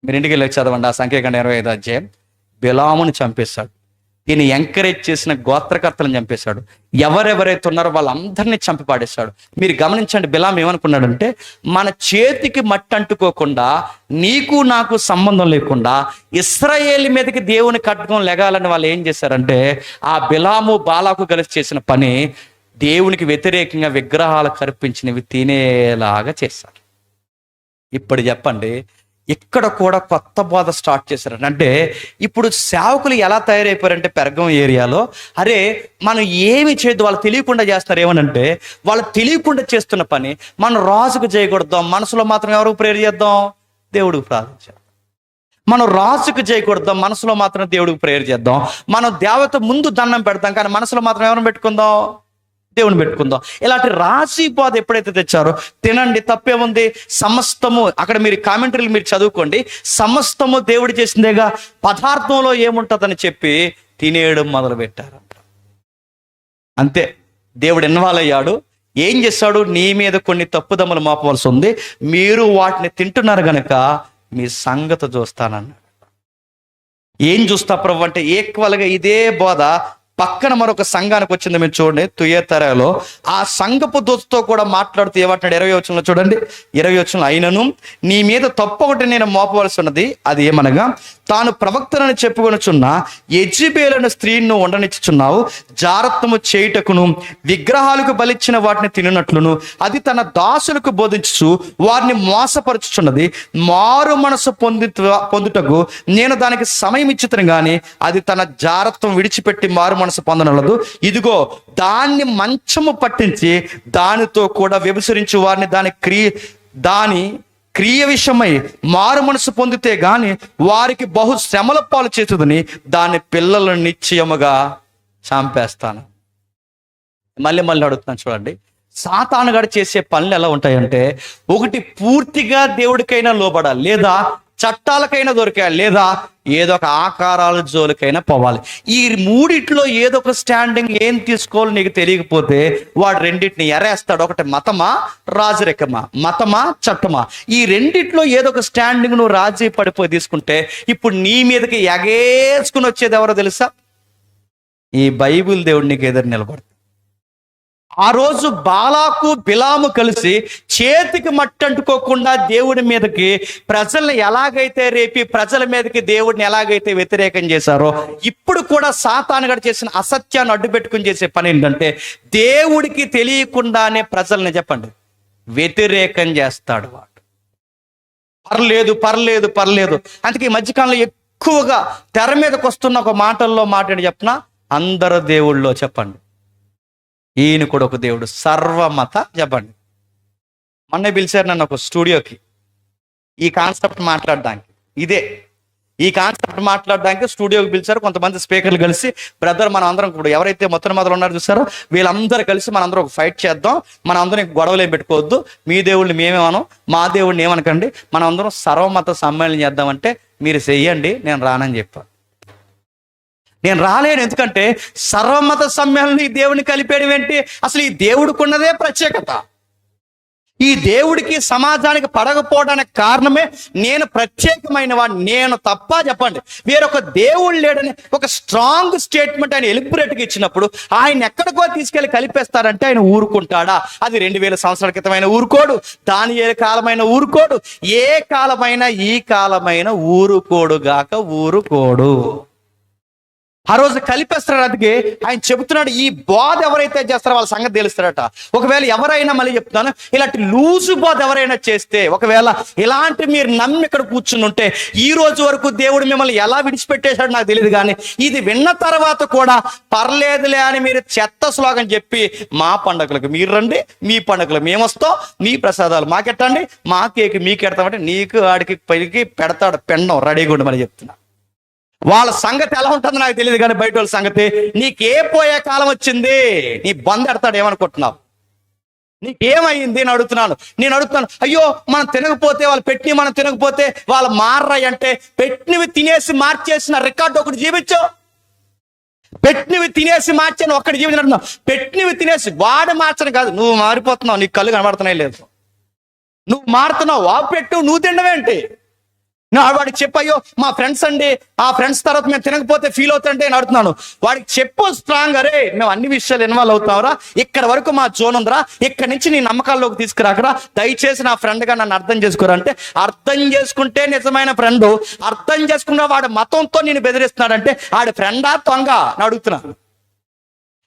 మీరు ఇంటికి వెళ్ళి చదవండి ఆ సంఖ్యాకాండం 25వ అధ్యాయం. బిలామును చంపేశాడు. ఈయన ఎంకరేజ్ చేసిన గోత్రకర్తలను చంపేశాడు. ఎవరెవరైతే ఉన్నారో వాళ్ళందరినీ చంపి పాడేశాడు. మీరు గమనించండి, బిలాం ఏమనుకున్నాడంటే, మన చేతికి మట్టి అంటుకోకుండా, నీకు నాకు సంబంధం లేకుండా ఇశ్రాయేలు మీదకి దేవుని ఖడ్గం లెగాలని వాళ్ళు ఏం చేశారంటే, ఆ బిలాము బాలాకు కలిసి చేసిన పని దేవునికి వ్యతిరేకంగా విగ్రహాలకు అర్పించినవి తినేలాగా చేశారు. ఇప్పుడు చెప్పండి, ఇక్కడ కూడా కొత్త బోధ స్టార్ట్ చేశారంట. అంటే ఇప్పుడు సేవకులు ఎలా తయారైపోయారంటే పెరగం ఏరియాలో, అరే మనం ఏమి చేయొద్దు, వాళ్ళు తెలియకుండా చేస్తున్నారు. ఏమనంటే వాళ్ళు తెలియకుండా చేస్తున్న పని మనం రాజుకు చేయకూడదాం, మనసులో మాత్రం ఎవరికి ప్రేయర్ చేద్దాం, దేవుడికి ప్రార్థించాం. మనం రాజుకు చేయకూడదాం, మనసులో మాత్రం దేవుడికి ప్రేయర్ చేద్దాం. మనం దేవత ముందు దండం పెడతాం, కానీ మనసులో మాత్రం ఎవరిని పెట్టుకుందాం, దేవుని పెట్టుకుందాం. ఇలాంటి రాశి బోధ ఎప్పుడైతే తెచ్చారో, తినండి తప్పేముంది, సమస్తము, అక్కడ మీరు కామెంటరీలు మీరు చదువుకోండి, సమస్తము దేవుడు చేసిందేగా, పదార్థంలో ఏముంటుందని చెప్పి తినేయడం మొదలు పెట్టారంట. అంతే, దేవుడు ఇన్వాల్వ్ అయ్యాడు. ఏం చేస్తాడు, నీ మీద కొన్ని తప్పుదమ్ములు మోపవలసి ఉంది, మీరు వాటిని తింటున్నారు గనక మీ సంగతి చూస్తానన్నాడు. ఏం చూస్తా ప్రభు అంటే ఈక్వల్గా ఇదే బోధ పక్కన మరొక సంఘానికి వచ్చింది. మీరు చూడండి, తుయతరలో ఆ సంఘపు దూతతో కూడా మాట్లాడుతూ ఏమంటాడు 20వ వచనంలో చూడండి. 20వ వచనంలో, అయినను నీ మీద తప్పు ఒకటి నేను మోపవలసి ఉన్నది, అది ఏమనగా తాను ప్రవక్తనని చెప్పుకొనుచున్న యెజెబెలు స్త్రీని ఉండనిచ్చుచున్నావు, జారత్వము చేయుటకును విగ్రహాలకు బలిచ్చిన వాటిని తిననట్లును అది తన దాసులకు బోధించుచు వారిని మోసపరుచుచున్నది. మారు మనసు పొందుటకు నేను దానికి సమయం ఇచ్చుతాను గాని అది తన జారత్వం విడిచిపెట్టి మారు మనసు పొందనలదు. ఇదిగో దాన్ని మంచము పట్టించి దానితో కూడా వ్యభిచరించి వారిని దాని క్రియ విషయమై మారు మనసు పొందితే గాని వారికి బహు శ్రమల పాలు చేస్తుందని దాని పిల్లలను నిశ్చయముగా చంపేస్తాను. మళ్ళీ అడుగుతున్నాను చూడండి, సాతానుగాడు చేసే పనులు ఎలా ఉంటాయంటే, ఒకటి పూర్తిగా దేవుడికైనా లోబడాలి, లేదా చట్టాలకైనా దొరికాలి, లేదా ఏదో ఒక ఆకారాల జోలికైనా పోవాలి. ఈ మూడిట్లో ఏదో ఒక స్టాండింగ్ ఏం తీసుకోవాలో నీకు తెలియకపోతే వాడు రెండింటిని ఎరేస్తాడు. ఒకటి మతమా రాజరికమా, మతమా చట్టమా, ఈ రెండిట్లో ఏదో ఒక స్టాండింగ్ నువ్వు రాజీ పడిపోయి తీసుకుంటే ఇప్పుడు నీ మీదకి ఎగేసుకుని వచ్చేది ఎవరో తెలుసా, ఈ బైబిల్ దేవుడు నీకు ఎదురు నిలబడుతుంది. ఆ రోజు బాలాకు బిలాము కలిసి చేతికి మట్టంటుకోకుండా దేవుడి మీదకి ప్రజల్ని ఎలాగైతే రేపి ప్రజల మీదకి దేవుడిని ఎలాగైతే వ్యతిరేకం చేశారో, ఇప్పుడు కూడా సాతానుగాడు చేసిన అసత్యాన్ని అడ్డు పెట్టుకుని చేసే పని ఏంటంటే దేవుడికి తెలియకుండానే ప్రజల్ని చెప్పండి వ్యతిరేకం చేస్తాడు వాడు. పర్లేదు పర్లేదు పర్లేదు. అందుకే ఈ మధ్యకాలంలో ఎక్కువగా తెర మీదకి వస్తున్న ఒక మాటల్లో మాట్లాడి చెప్పిన అందరు దేవుళ్ళో చెప్పండి, ఈయన కూడా ఒక దేవుడు, సర్వమత చెప్పండి. మొన్న పిలిచారు నన్ను ఒక స్టూడియోకి ఈ కాన్సెప్ట్ మాట్లాడడానికి, ఈ కాన్సెప్ట్ మాట్లాడడానికి స్టూడియోకి పిలిచారు. కొంతమంది స్పీకర్లు కలిసి, బ్రదర్ మనం అందరం ఇప్పుడు ఎవరైతే మొదలు ఉన్నారో చూసారో వీళ్ళందరూ కలిసి మనందరం ఒక ఫైట్ చేద్దాం, మనం అందరం గొడవలు ఏం పెట్టుకోవద్దు, మీ దేవుడిని మేమేమనం మా దేవుడిని ఏమనకండి, మనం అందరం సర్వమత సమ్మేళనం చేద్దామంటే మీరు చెయ్యండి, నేను రానని చెప్పాను. నేను రాలేను, ఎందుకంటే సర్వమత సమ్మేళనం ఈ దేవుడిని కలిపేయడం ఏంటి, అసలు ఈ దేవుడికి ఉన్నదే ప్రత్యేకత. ఈ దేవుడికి సమాజానికి పడకపోవడానికి కారణమే నేను ప్రత్యేకమైన వాడిని, నేను తప్ప చెప్పండి వేరొక దేవుడు లేడని ఒక స్ట్రాంగ్ స్టేట్మెంట్ ఆయన ఎలిబరేట్గా ఇచ్చినప్పుడు ఆయన ఎక్కడికో తీసుకెళ్లి కలిపేస్తారంటే ఆయన ఊరుకుంటాడా? అది 2000 సంవత్సరాల క్రితమైన ఊరుకోడు, దానియేలు కాలమైన ఊరుకోడు, ఏ కాలమైనా ఈ కాలమైన ఊరుకోడుగాక ఊరుకోడు. ఆ రోజు కలిపేస్తాడు. అందుకే ఆయన చెబుతున్నాడు, ఈ బోధ ఎవరైతే చేస్తారో వాళ్ళ సంగతి తెలుస్తాడట. ఒకవేళ ఎవరైనా, మళ్ళీ చెప్తున్నాను, ఇలాంటి లూజు బోధ ఎవరైనా చేస్తే, ఒకవేళ ఇలాంటి మీరు నమ్మి ఇక్కడ కూర్చుని ఉంటే, ఈ రోజు వరకు దేవుడు మిమ్మల్ని ఎలా విడిచిపెట్టేశాడు నాకు తెలియదు, కానీ ఇది విన్న తర్వాత కూడా పర్లేదులే అని మీరు చెత్త స్లోగన్ చెప్పి మా పండుగలకు మీరు రండి, మీ పండుగలు మేము వస్తాం, మీ ప్రసాదాలు మాకెట్టండి, మా కేక్ మీకెడతామంటే నీకు ఆడికి పైకి పెడతాడు పెండం రెడీగా ఉండి మళ్ళీ చెప్తున్నా. వాళ్ళ సంగతి ఎలా ఉంటుందో నాకు తెలియదు, కానీ బయట వాళ్ళ సంగతి, నీకే పోయే కాలం వచ్చింది, నీ బంద్ ఎడతాడు ఏమనుకుంటున్నావు, నీకేమైంది అని నేను అడుగుతున్నాను. అయ్యో మనం తినకపోతే వాళ్ళు పెట్టినవి మనం తినకపోతే వాళ్ళు మారరాయి అంటే, పెట్టినవి తినేసి మార్చేసిన రికార్డు ఒకటి జీవించు, పెట్టినవి తినేసి మార్చాను ఒక్కటి జీవించు, పెట్టినవి తినేసి వాడు మార్చను కాదు, నువ్వు మారిపోతున్నావు, నీకు కళ్ళు కనబడుతున్నాయి లేదు, నువ్వు మారుతున్నావు, వాపు పెట్టు, నువ్వు తినవేంటి? వాడికి చెప్పయ్యో మా ఫ్రెండ్స్ అండి, ఆ ఫ్రెండ్స్ తర్వాత మేము తినకపోతే ఫీల్ అవుతుంటే నేను అడుగుతున్నాను, వాడికి చెప్పు స్ట్రాంగ్, అరే మేము అన్ని విషయాలు ఇన్వాల్వ్ అవుతావురా, ఇక్కడ వరకు మా జోన్ ఉందిరా, ఇక్కడ నుంచి నీ నమ్మకాల్లోకి తీసుకురాకరా, దయచేసి నా ఫ్రెండ్గా నన్ను అర్థం చేసుకోరా అంటే, అర్థం చేసుకుంటే నిజమైన ఫ్రెండ్, అర్థం చేసుకున్న వాడు మతంతో నేను బెదిరిస్తున్నాడంటే ఆడి ఫ్రెండా తొంగ అని అడుగుతున్నాను.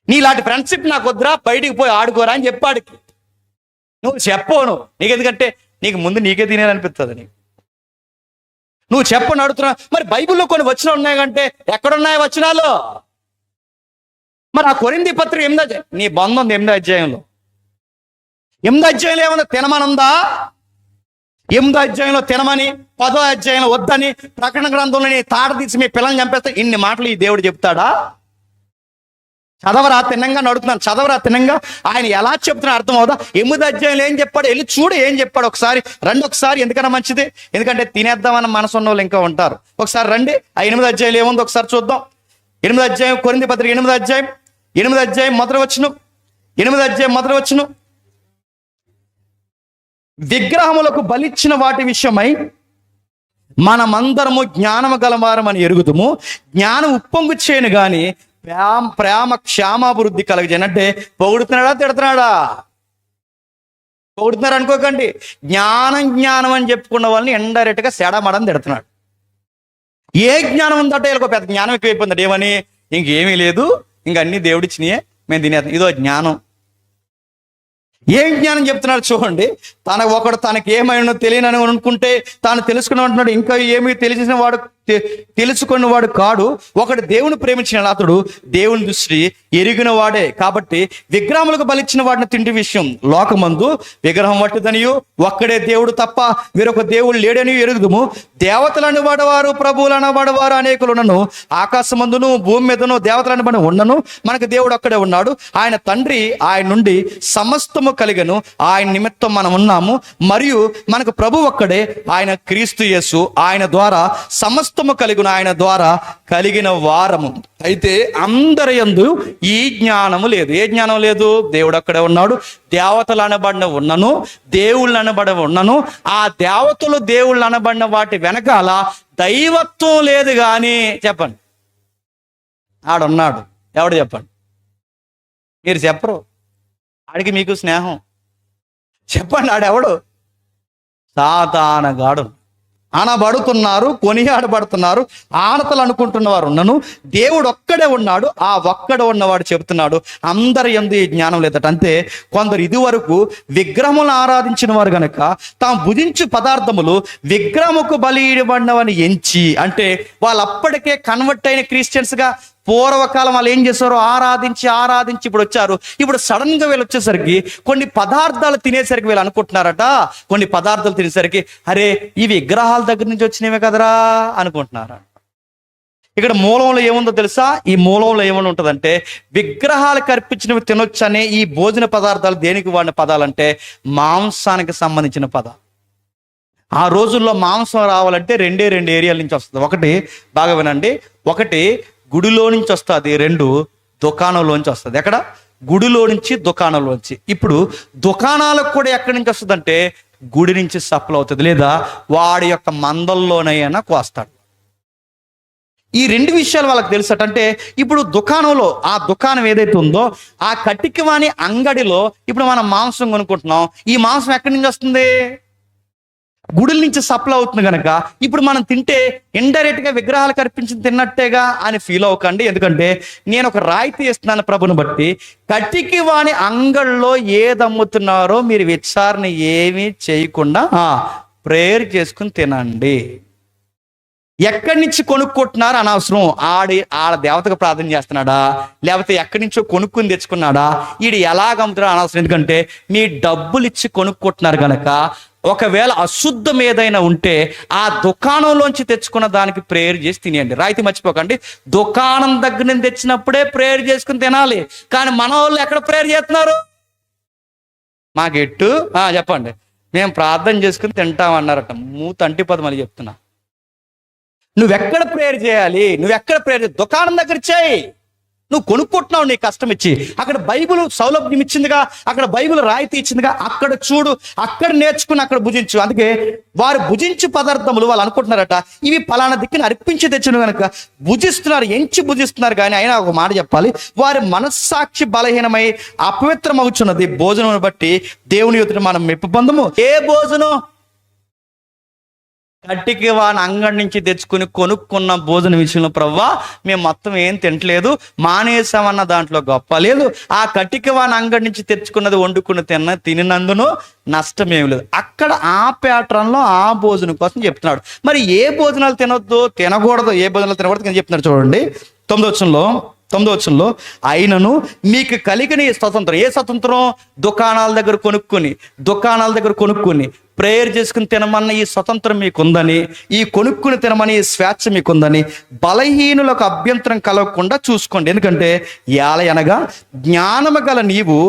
నీలాంటి ఫ్రెండ్షిప్ నాకు వద్దురా, బయటికి పోయి ఆడుకోరా అని చెప్పాడికి. నువ్వు చెప్పను నీకు, ఎందుకంటే నీకు ముందు నీకే తినేయాలనిపిస్తుంది నీకు. నువ్వు చెప్పని అడుగుతున్నా. మరి బైబిల్లో కొన్ని వచనాలు ఉన్నాయి కంటే ఎక్కడున్నాయి వచనాలు? మరి ఆ కొరింథీ పత్రిక 8వ అధ్యాయం, నీ బంధం ఉంది 8వ అధ్యాయంలో. 8వ అధ్యాయంలో ఏమన్నా తినమనుందా? 8వ అధ్యాయంలో తినమని, 10వ అధ్యాయంలో వద్దని, ప్రకటన గ్రంథంలో నీ తాట తీసి మీ పిల్లల్ని చంపేస్తే ఇన్ని మాటలు ఈ దేవుడు చెప్తాడా? చదవరా తిన్నంగా అడుగుతున్నాను, చదవరా తిన్నంగా. ఆయన ఎలా చెప్తున్నా అర్థం అవుదా? 8వ అధ్యాయంలో ఏం చెప్పాడు? వెళ్ళి చూడు ఏం చెప్పాడు ఒకసారి. రండి ఒకసారి, ఎందుకన్నా మంచిది. ఎందుకంటే తినేద్దామన్న మనసు ఉన్న వాళ్ళు ఇంకా ఉంటారు. ఒకసారి రండి, ఆ 8వ అధ్యాయంలో ఏముందో ఒకసారి చూద్దాం. 8వ అధ్యాయం, కొరింథీ పత్రిక 8వ అధ్యాయం మొదటి వచనం. 8వ అధ్యాయం మొదటి వచనం. విగ్రహములకు బలిచ్చిన వాటి విషయమై మనమందరము జ్ఞానము గలవారమని ఎరుగుదుము. జ్ఞానం ఉప్పొంగు చేయను గాని ప్రేమ క్షేమాభివృద్ధి కలగజేయనంటే పొగుడుతున్నాడా తిడుతున్నాడా? పొగుడుతున్నారు అనుకోకండి. జ్ఞానం అని చెప్పుకున్న వాళ్ళని ఇండైరెక్ట్ గా సెడమడని తిడుతున్నాడు. ఏ జ్ఞానం ఉందంటే వీళ్ళకి పెద్ద జ్ఞానం ఎక్కువైపోయింది. ఏమని? ఇంకేమీ లేదు, ఇంక అన్ని దేవుడిచ్చినాయే, మేము తినేస్తాం, ఇదో జ్ఞానం. ఏం జ్ఞానం చెప్తున్నాడు చూడండి. ఒకడు తనకి ఏమైనా తెలియనని అనుకుంటే తాను తెలుసుకుని అంటున్నాడు. ఇంకా ఏమీ తెలుసుకున్నవాడు కాడు. ఒకడు దేవుని ప్రేమించిన అతడు దేవుని దృష్టి ఎరిగిన వాడే. కాబట్టి విగ్రహములకు బలిచ్చిన వాడిని తిండి విషయం లోకమందు విగ్రహం వట్టిదనియు ఒక్కడే దేవుడు తప్ప వేరొక దేవుడు లేడని ఎరుగుదుము. దేవతలు అనబడవారు, ప్రభువులు అనబడవారు అనేకులున్నను, ఆకాశమందును భూమి మీదను దేవతలు అనబడి ఉన్నను, మనకు దేవుడు ఒక్కడే ఉన్నాడు. ఆయన తండ్రి, ఆయన నుండి సమస్తము కలిగను, ఆయన నిమిత్తం మనం ఉన్నాము. మరియు మనకు ప్రభు ఒక్కడే, ఆయన క్రీస్తు యేసు. ఆయన ద్వారా సమస్తము కలిగిన, ఆయన ద్వారా కలిగిన వారము. అయితే అందరి యందు ఈ జ్ఞానము లేదు. ఏ జ్ఞానం లేదు? దేవుడు అక్కడే ఉన్నాడు, దేవతలు అనబడిన ఉన్నను, దేవుళ్ళు అనబడి ఉన్నను. ఆ దేవతలు దేవుళ్ళు అనబడిన వాటి వెనకాల దైవత్వం లేదు. కానీ చెప్పండి, ఆడున్నాడు. ఎవడు చెప్పండి? మీరు చెప్పరు. ఆడికి మీకు స్నేహం. చెప్పండి, ఆడెవడు? సాతానగాడు. అనబడుతున్నారు, కొనియాడబడుతున్నారు, ఆనతలు అనుకుంటున్న వారు ఉన్నను, దేవుడు ఒక్కడే ఉన్నాడు. ఆ ఒక్కడే ఉన్నవాడు చెబుతున్నాడు అందరి యందు ఈ జ్ఞానం లేదట. అంతే, కొందరు ఇదివరకు విగ్రహములను ఆరాధించిన వారు గనక తాము భుజించు పదార్థములు విగ్రహముకు బలియబడినవని ఎంచి, అంటే వాళ్ళు అప్పటికే కన్వర్ట్ అయిన క్రిస్టియన్స్గా పూర్వకాలం వాళ్ళు ఏం చేశారో ఆరాధించి ఇప్పుడు వచ్చారు. ఇప్పుడు సడన్ గా వీళ్ళు వచ్చేసరికి కొన్ని పదార్థాలు తినేసరికి వీళ్ళు అనుకుంటున్నారట, కొన్ని పదార్థాలు తినేసరికి అరే ఇవి విగ్రహాల దగ్గర నుంచి వచ్చినవే కదరా అనుకుంటున్నారా. ఇక్కడ మూలంలో ఏముందో తెలుసా? ఈ మూలంలో ఏమని ఉంటుందంటే, విగ్రహాలకు అర్పించినవి తినొచ్చు అనే ఈ భోజన పదార్థాలు దేనికి వాడిన పదాలంటే మాంసానికి సంబంధించిన పదాలు. ఆ రోజుల్లో మాంసం రావాలంటే రెండు ఏరియాల నుంచి వస్తుంది. ఒకటి బాగా వినండి, ఒకటి గుడిలో నుంచి వస్తుంది, రెండు దుకాణంలోంచి వస్తుంది. ఎక్కడ? గుడిలో నుంచి, దుకాణంలోంచి. ఇప్పుడు దుకాణాలకు కూడా ఎక్కడి నుంచి వస్తుంది అంటే గుడి నుంచి సప్లై అవుతుంది, లేదా వాడి యొక్క మందల్లోనైనా కోస్తాడు. ఈ రెండు విషయాలు వాళ్ళకి తెలుసట. అంటే ఇప్పుడు దుకాణంలో, ఆ దుకాణం ఏదైతే ఉందో ఆ కటికవాణి అంగడిలో ఇప్పుడు మనం మాంసం కొనుక్కుంటున్నాం. ఈ మాంసం ఎక్కడి నుంచి వస్తుంది? గుడుల నుంచి సప్లై అవుతుంది కనుక ఇప్పుడు మనం తింటే ఇండైరెక్ట్ గా విగ్రహాలకు అర్పించి తిన్నట్టేగా అని ఫీల్ అవ్వకండి. ఎందుకంటే నేను ఒక రాయితీ ఇస్తున్నాను ప్రభుని బట్టి. కటికి వాని అంగళ్ళలో ఏది అమ్ముతున్నారో మీరు విచారణ ఏమీ చేయకుండా ప్రేయర్ చేసుకుని తినండి. ఎక్కడి నుంచి కొనుక్కుంటున్నారు అనవసరం. ఆడ దేవతకు ప్రార్థన చేస్తున్నాడా, లేకపోతే ఎక్కడి నుంచో కొనుక్కుని తెచ్చుకున్నాడా, ఈడు ఎలాగ అమ్ముతున్నాడు అనవసరం. ఎందుకంటే మీ డబ్బులు ఇచ్చి కొనుక్కుంటున్నారు కనుక ఒకవేళ అశుద్ధం ఏదైనా ఉంటే ఆ దుకాణంలోంచి తెచ్చుకున్న దానికి ప్రేయర్ చేసి తినేయండి. రాయితీ మర్చిపోకండి. దుకాణం దగ్గర నుంచి తెచ్చినప్పుడే ప్రేయర్ చేసుకుని తినాలి. కానీ మన వాళ్ళు ఎక్కడ ప్రేయర్ చేస్తున్నారు? మాకెట్టు చెప్పండి, మేము ప్రార్థన చేసుకుని తింటామన్నారట. మూతంటిపది మళ్ళీ చెప్తున్నా. నువ్వెక్కడ ప్రేయర్ చేయాలి? దుకాణం దగ్గర చేయి. నువ్వు కొనుక్కుంటున్నావు నీ కష్టం ఇచ్చి. అక్కడ బైబిల్ సౌలభ్యం ఇచ్చిందిగా, అక్కడ బైబిల్ రాయితీ ఇచ్చిందిగా, అక్కడ చూడు, అక్కడ నేర్చుకుని అక్కడ భుజించు. అందుకే వారు భుజించు పదార్థములు వాళ్ళు అనుకుంటున్నారట ఇవి పలానా దిక్కుని అర్పించి తెచ్చిన కనుక భుజిస్తున్నారు, ఎంచి భుజిస్తున్నారు. కానీ అయినా ఒక మాట చెప్పాలి, వారి మనస్సాక్షి బలహీనమై అపవిత్రమవుతున్నది. భోజనం బట్టి దేవుని ఎదుట మనం మెప్పు పొందము. ఏ భోజనం? కట్టికి వాని అంగడి నుంచి తెచ్చుకుని కొనుక్కున్న భోజనం విషయంలో ప్రవ్వా మేము మొత్తం ఏం తినట్లేదు, మానేసామన్న దాంట్లో గొప్ప లేదు. ఆ కట్టికి వాని అంగడి నుంచి తెచ్చుకున్నది వండుకుని తినినందును నష్టమేమి లేదు. అక్కడ ఆ ప్యాటర్న్లో ఆ భోజనం కోసం చెప్తున్నాడు. మరి ఏ భోజనాలు తినొద్దు, తినకూడదు, ఏ భోజనాలు తినకూడదు అని చెప్తున్నాడు. చూడండి 9వ వచనంలో అయినను మీకు కలిగిన ఈ స్వతంత్రం, ఏ స్వతంత్రం? దుకాణాల దగ్గర కొనుక్కుని ప్రేయర్ చేసుకుని తినమన్న ఈ స్వతంత్రం మీకుందని, ఈ కొనుక్కుని తినమని ఈ స్వేచ్ఛ మీకుందని బలహీనులకు అభ్యంతరం కలగకుండా చూసుకోండి. ఎందుకంటే అనగా జ్ఞానము గల నీవు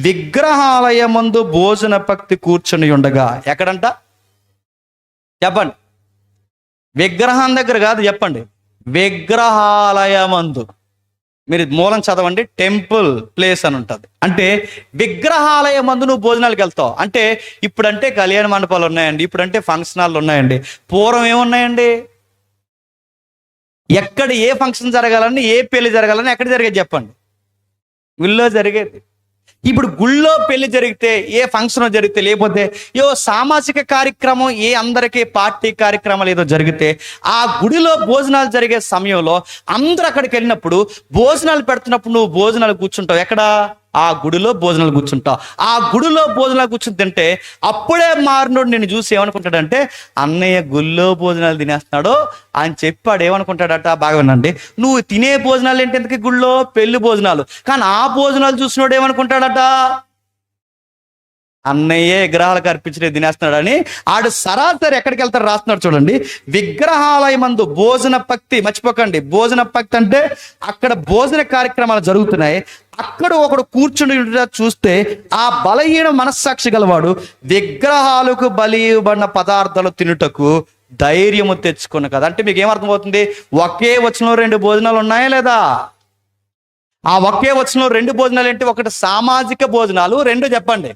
విగ్రహాలయమందు భోజన పక్తి కూర్చొని ఉండగా, ఎక్కడంట చెప్పండి, విగ్రహం దగ్గర కాదు, చెప్పండి, విగ్రహాలయమందు. మీరు మూలం చదవండి, టెంపుల్ ప్లేస్ అని ఉంటుంది. అంటే విగ్రహాలయం మందు నువ్వు భోజనాలకు వెళ్తావు. అంటే ఇప్పుడంటే కళ్యాణ మండపాలు ఉన్నాయండి, ఇప్పుడంటే ఫంక్షన్ హాల్ ఉన్నాయండి. పూర్వం ఏమున్నాయండి? ఎక్కడ ఏ ఫంక్షన్ జరగాలని, ఏ పెళ్లి జరగాలని ఎక్కడ జరిగేది చెప్పండి? గుళ్ళో జరిగేది. ఇప్పుడు గుళ్ళో పెళ్లి జరిగితే, ఏ ఫంక్షన్ జరిగితే, లేకపోతే సామాజిక కార్యక్రమం, అందరికీ పార్టీ కార్యక్రమాలు ఏదో జరిగితే ఆ గుడిలో భోజనాలు జరిగే సమయంలో అందరూ అక్కడికి వెళ్ళినప్పుడు భోజనాలు పెడుతున్నప్పుడు నువ్వు భోజనాలు కూర్చుంటావు. ఎక్కడ? ఆ గుడిలో భోజనాలు కూర్చుంటావు. ఆ గుడిలో భోజనాలు కూర్చుని తింటే అప్పుడే మారినోడు నిన్ను చూసి ఏమనుకుంటాడంటే, అన్నయ్య గుళ్ళో భోజనాలు తినేస్తున్నాడు అని చెప్పాడు. ఏమనుకుంటాడట? బాగా వినండి, నువ్వు తినే భోజనాలు ఏంటి ఎందుకు? గుళ్ళో పెళ్లి భోజనాలు. కానీ ఆ భోజనాలు చూసినోడు ఏమనుకుంటాడట? అన్నయ్యే విగ్రహాలకు అర్పించే తినేస్తున్నాడు అని. ఆడు సరాసరి ఎక్కడికి వెళ్తాడు రాస్తున్నాడు చూడండి, విగ్రహాలయమందు భోజన పక్తి. మర్చిపోకండి, భోజన పక్తి అంటే అక్కడ భోజన కార్యక్రమాలు జరుగుతున్నాయి, అక్కడ ఒకడు కూర్చుని చూస్తే ఆ బలహీన మనస్సాక్షి గలవాడు విగ్రహాలకు బలి ఇవ్వబడిన పదార్థాలు తినుటకు ధైర్యము తెచ్చుకున్న కదా. అంటే మీకు ఏమర్థమవుతుంది? ఒకే వచనంలో 2 భోజనాలు ఉన్నాయా లేదా? ఆ ఒకే వచనంలో 2 భోజనాలు ఏంటి? ఒకటి సామాజిక భోజనాలు, 2 చెప్పండి,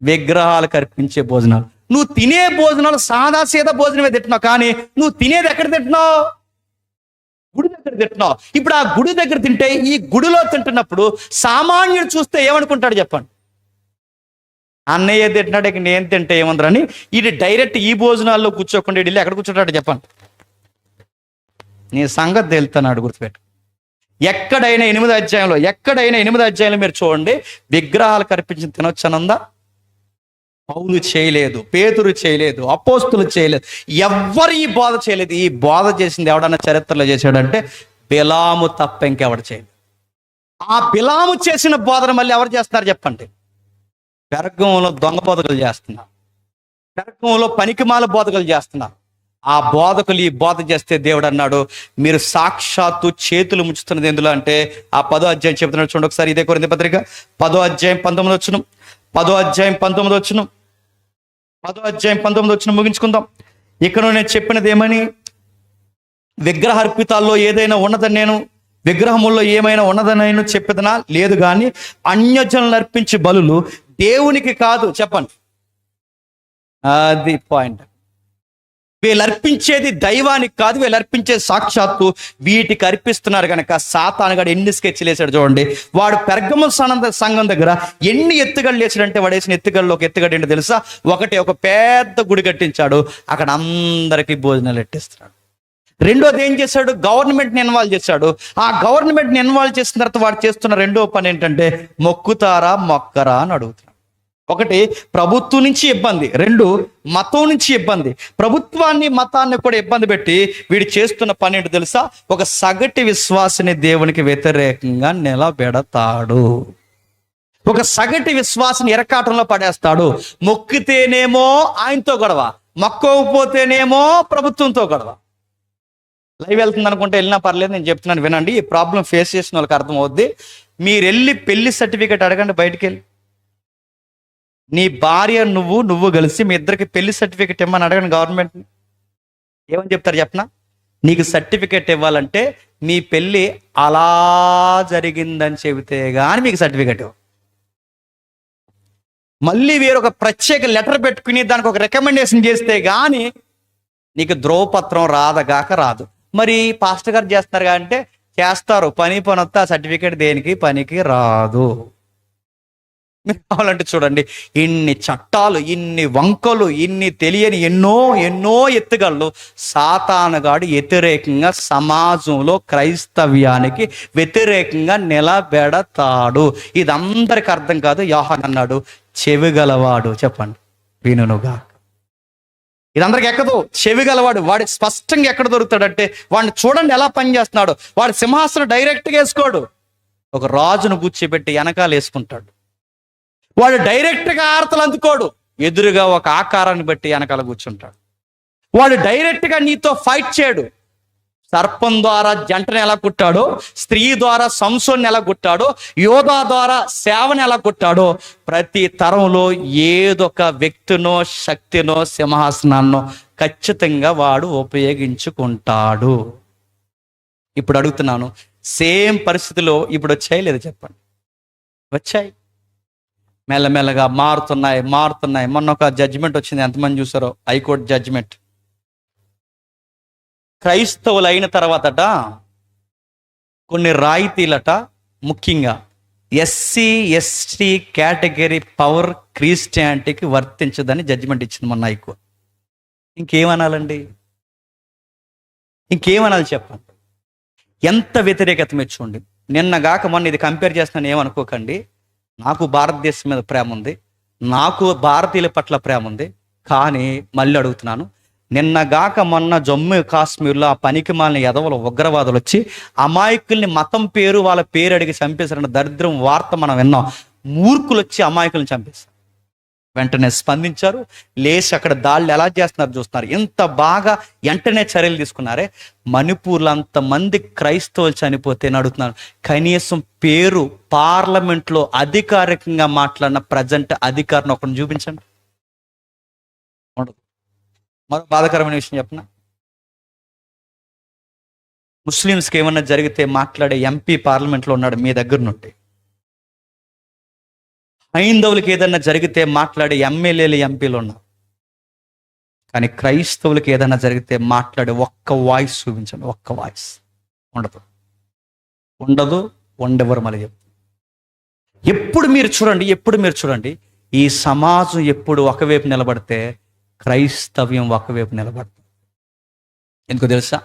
విగ్రహాలకు అర్పించే భోజనాలు. నువ్వు తినే భోజనాలు సాదా సీదా భోజనమే తింటున్నావు, కానీ నువ్వు తినేది ఎక్కడ తింటున్నావు? గుడి దగ్గర తింటున్నావు. ఇప్పుడు ఆ గుడి దగ్గర తింటే, ఈ గుడిలో తింటున్నప్పుడు సామాన్యుడు చూస్తే ఏమనుకుంటాడు చెప్పండి? అన్నయ్య తింటున్నాడు, ఇక నేను తింటే ఏమందరని. ఇది డైరెక్ట్ ఈ భోజనాల్లో కూర్చోకుండా వెళ్ళి ఎక్కడ కూర్చుంటాడు చెప్పండి? నీ సంగతి తెలుతున్నాడు, గుర్తుపెట్టు. ఎక్కడైనా 8వ అధ్యాయంలో మీరు చూడండి, విగ్రహాలకు అర్పించిన తినొచ్చనందా? పౌలు చేయలేదు, పేతురు చేయలేదు, అపోస్తులు చేయలేదు, ఎవ్వరు ఈ బోధ చేయలేదు. ఈ బోధ చేసింది ఎవడన్నా చరిత్రలో చేశాడంటే బిలాము తప్ప ఇంకెవడు చేయలేదు. ఆ బిలాము చేసిన బోధన మళ్ళీ ఎవరు చేస్తున్నారు చెప్పండి? పెరగంలో దొంగ బోధకులు చేస్తున్నారు, పెరగంలో పనికిమాల బోధకులు చేస్తున్నారు. ఆ బోధకులు ఈ బోధ చేస్తే దేవుడు అన్నాడు, మీరు సాక్షాత్తు చేతులు ముంచుతున్నది ఎందులో అంటే, ఆ 10వ అధ్యాయం చెబుతున్నాడు చూడండి ఒకసారి. ఇదే కొరింథీ పత్రిక 10వ అధ్యాయం 19వ వచనం, 10వ అధ్యాయం 19వ వచనం, 10వ అధ్యాయం 19వ వచనం ముగించుకుందాం. ఇక్కడ నేను చెప్పినది ఏమని? విగ్రహార్పితాల్లో ఏదైనా ఉన్నదని నేను, విగ్రహముల్లో ఏమైనా ఉన్నదని నేను చెప్పేదనా? లేదు, కానీ అన్యజనులు అర్పించే బలులు దేవునికి కాదు. చెప్పండి, అది పాయింట్. వీళ్ళు అర్పించేది దైవానికి కాదు, వీళ్ళు అర్పించేది సాక్షాత్తు వీటికి అర్పిస్తున్నారు. కనుక సాతానుగాడు ఎన్ని స్కెచ్లు వేసాడు చూడండి. వాడు పెర్గము సంఘం దగ్గర ఎన్ని ఎత్తుగళ్ళు వేసాడంటే, వాడు వేసిన ఎత్తుగళ్ళు ఒక ఎత్తుగడ్డ ఏంటో తెలుసా? ఒక పెద్ద గుడి కట్టించాడు, అక్కడ అందరికీ భోజనాలు ఎట్టిస్తున్నాడు. రెండోది ఏం చేశాడు? గవర్నమెంట్ని ఇన్వాల్వ్ చేశాడు. ఆ గవర్నమెంట్ని ఇన్వాల్వ్ చేసిన తర్వాత వాడు చేస్తున్న రెండో పని ఏంటంటే, మొక్కుతారా మొక్కరా అని అడుగుతున్నాడు. ఒకటి, ప్రభుత్వం నుంచి ఇబ్బంది. 2, మతం నుంచి ఇబ్బంది. ప్రభుత్వాన్ని మతాన్ని కూడా ఇబ్బంది పెట్టి వీడు చేస్తున్న పని ఏంటో తెలుసా? ఒక సగటు విశ్వాసిని దేవునికి వ్యతిరేకంగా నిలబెడతాడు. ఒక సగటు విశ్వాసిని ఎరకాటంలో పడేస్తాడు. మొక్కితేనేమో ఆయనతో గొడవ, మొక్కకపోతేనేమో ప్రభుత్వంతో గొడవ. లైవ్ వెళ్తుంది అనుకుంటే వెళ్ళినా పర్లేదు, నేను చెప్తున్నాను వినండి. ఈ ప్రాబ్లం ఫేస్ చేసిన వాళ్ళకి అర్థమవుద్ది. మీరు వెళ్ళి పెళ్లి సర్టిఫికేట్ అడగండి, బయటికి వెళ్ళి నీ భార్య నువ్వు కలిసి మీ ఇద్దరికి పెళ్లి సర్టిఫికేట్ ఇవ్వమని అడగండి గవర్నమెంట్ని. ఏమని చెప్తారు చెప్పనా? నీకు సర్టిఫికేట్ ఇవ్వాలంటే మీ పెళ్ళి అలా జరిగిందని చెబితే కానీ మీకు సర్టిఫికేట్ ఇవ్వ. మళ్ళీ వేరొక ప్రత్యేక లెటర్ పెట్టుకుని దానికి ఒక రికమెండేషన్ చేస్తే కానీ నీకు ధ్రువపత్రం రాదు. మరి పాస్టర్ గారు చేస్తున్నారు అంటే చేస్తారు, పని వస్తే ఆ సర్టిఫికేట్ దేనికి పనికి రాదు. మీరు కావాలంటే చూడండి, ఇన్ని చట్టాలు, ఇన్ని వంకలు, ఇన్ని తెలియని ఎన్నో ఎన్నో ఎత్తుగళ్ళు సాతానుగాడు వ్యతిరేకంగా సమాజంలో క్రైస్తవ్యానికి వ్యతిరేకంగా నిలబెడతాడు. ఇది అందరికి అర్థం కాదు. యోహాను అన్నాడు, చెవిగలవాడు చెప్పండి వినునుగా. ఇది అందరికి ఎక్కదు. చెవిగలవాడు వాడికి స్పష్టంగా ఎక్కడ దొరుకుతాడంటే, వాడిని చూడండి ఎలా పనిచేస్తున్నాడు. వాడి సింహాసనం డైరెక్ట్గా వేసుకోడు, ఒక రాజును కూర్చోబెట్టి వెనకాల వేసుకుంటాడు. వాడు డైరెక్ట్గా ఆర్తలు అందుకోడు, ఎదురుగా ఒక ఆకారాన్ని బట్టి వెనకాల కూర్చుంటాడు. వాడు డైరెక్ట్గా నీతో ఫైట్ చేయడు. సర్పం ద్వారా జంటను ఎలా కుట్టాడో, స్త్రీ ద్వారా సంసోన్ని ఎలా కుట్టాడో, యోధా ద్వారా సేవను ఎలా కుట్టాడో, ప్రతి తరంలో ఏదొక వ్యక్తినో శక్తినో సింహాసనాన్నో ఖచ్చితంగా వాడు ఉపయోగించుకుంటాడు. ఇప్పుడు అడుగుతున్నాను, సేమ్ పరిస్థితిలో ఇప్పుడు వచ్చాయి లేదా చెప్పండి? వచ్చాయి. మెల్లమెల్లగా మారుతున్నాయి. మొన్న ఒక జడ్జిమెంట్ వచ్చింది, ఎంతమంది చూసారో? High court judgement. క్రైస్తవులు అయిన తర్వాతట కొన్ని రాయితీలట, ముఖ్యంగా ఎస్సీ ఎస్టీ కేటగిరీ పవర్ క్రిస్టియానిటీకి వర్తించదని జడ్జిమెంట్ ఇచ్చింది మొన్న హైకోర్టు. ఇంకేమనాలండి? ఇంకేమనాలి చెప్పండి? ఎంత వ్యతిరేకత మీరు చూడండి. నిన్నగాక మొన్న ఇది కంపేర్ చేస్తున్నాను ఏమనుకోకండి. నాకు భారతదేశం మీద ప్రేమ ఉంది, నాకు భారతీయుల పట్ల ప్రేమ ఉంది. కానీ మళ్ళీ అడుగుతున్నాను, నిన్నగాక మొన్న జమ్మూ కాశ్మీర్లో ఆ పనికి మాలిన ఎదవలు ఉగ్రవాదులు వచ్చి అమాయకుల్ని మతం పేరు వాళ్ళ పేరు అడిగి చంపేశారన్న దరిద్రం వార్త మనం విన్నాం. మూర్ఖులు వచ్చి అమాయకుల్ని చంపేశారు. వెంటనే స్పందించారు, లేచి అక్కడ దాళ్ళు ఎలా చేస్తున్నారు చూస్తున్నారు. ఇంత బాగా వెంటనే చర్యలు తీసుకున్నారే. మణిపూర్లో అంతమంది క్రైస్తవులు చనిపోతే అడుగుతున్నారు, కనీసం పేరు పార్లమెంట్లో అధికారికంగా మాట్లాడిన ప్రజెంట్ అధికారిని ఒకరిని చూపించండి. ఉండదు. మరో బాధాకరమైన విషయం చెప్పనా, ముస్లిమ్స్కి ఏమన్నా జరిగితే మాట్లాడే ఎంపీ పార్లమెంట్లో ఉన్నాడు మీ దగ్గర నుండి. హైందవులకి ఏదన్నా జరిగితే మాట్లాడే ఎమ్మెల్యేలు ఎంపీలు ఉన్నారు. కానీ క్రైస్తవులకి ఏదైనా జరిగితే మాట్లాడే ఒక్క వాయిస్ చూపించండి. ఒక్క వాయిస్ ఉండదు. ఉండెవరు మళ్ళీ చెప్తారు. ఎప్పుడు మీరు చూడండి ఈ సమాజం ఎప్పుడు ఒకవైపు నిలబడితే క్రైస్తవ్యం ఒకవైపు నిలబడుతుంది. ఎందుకు తెలుసా?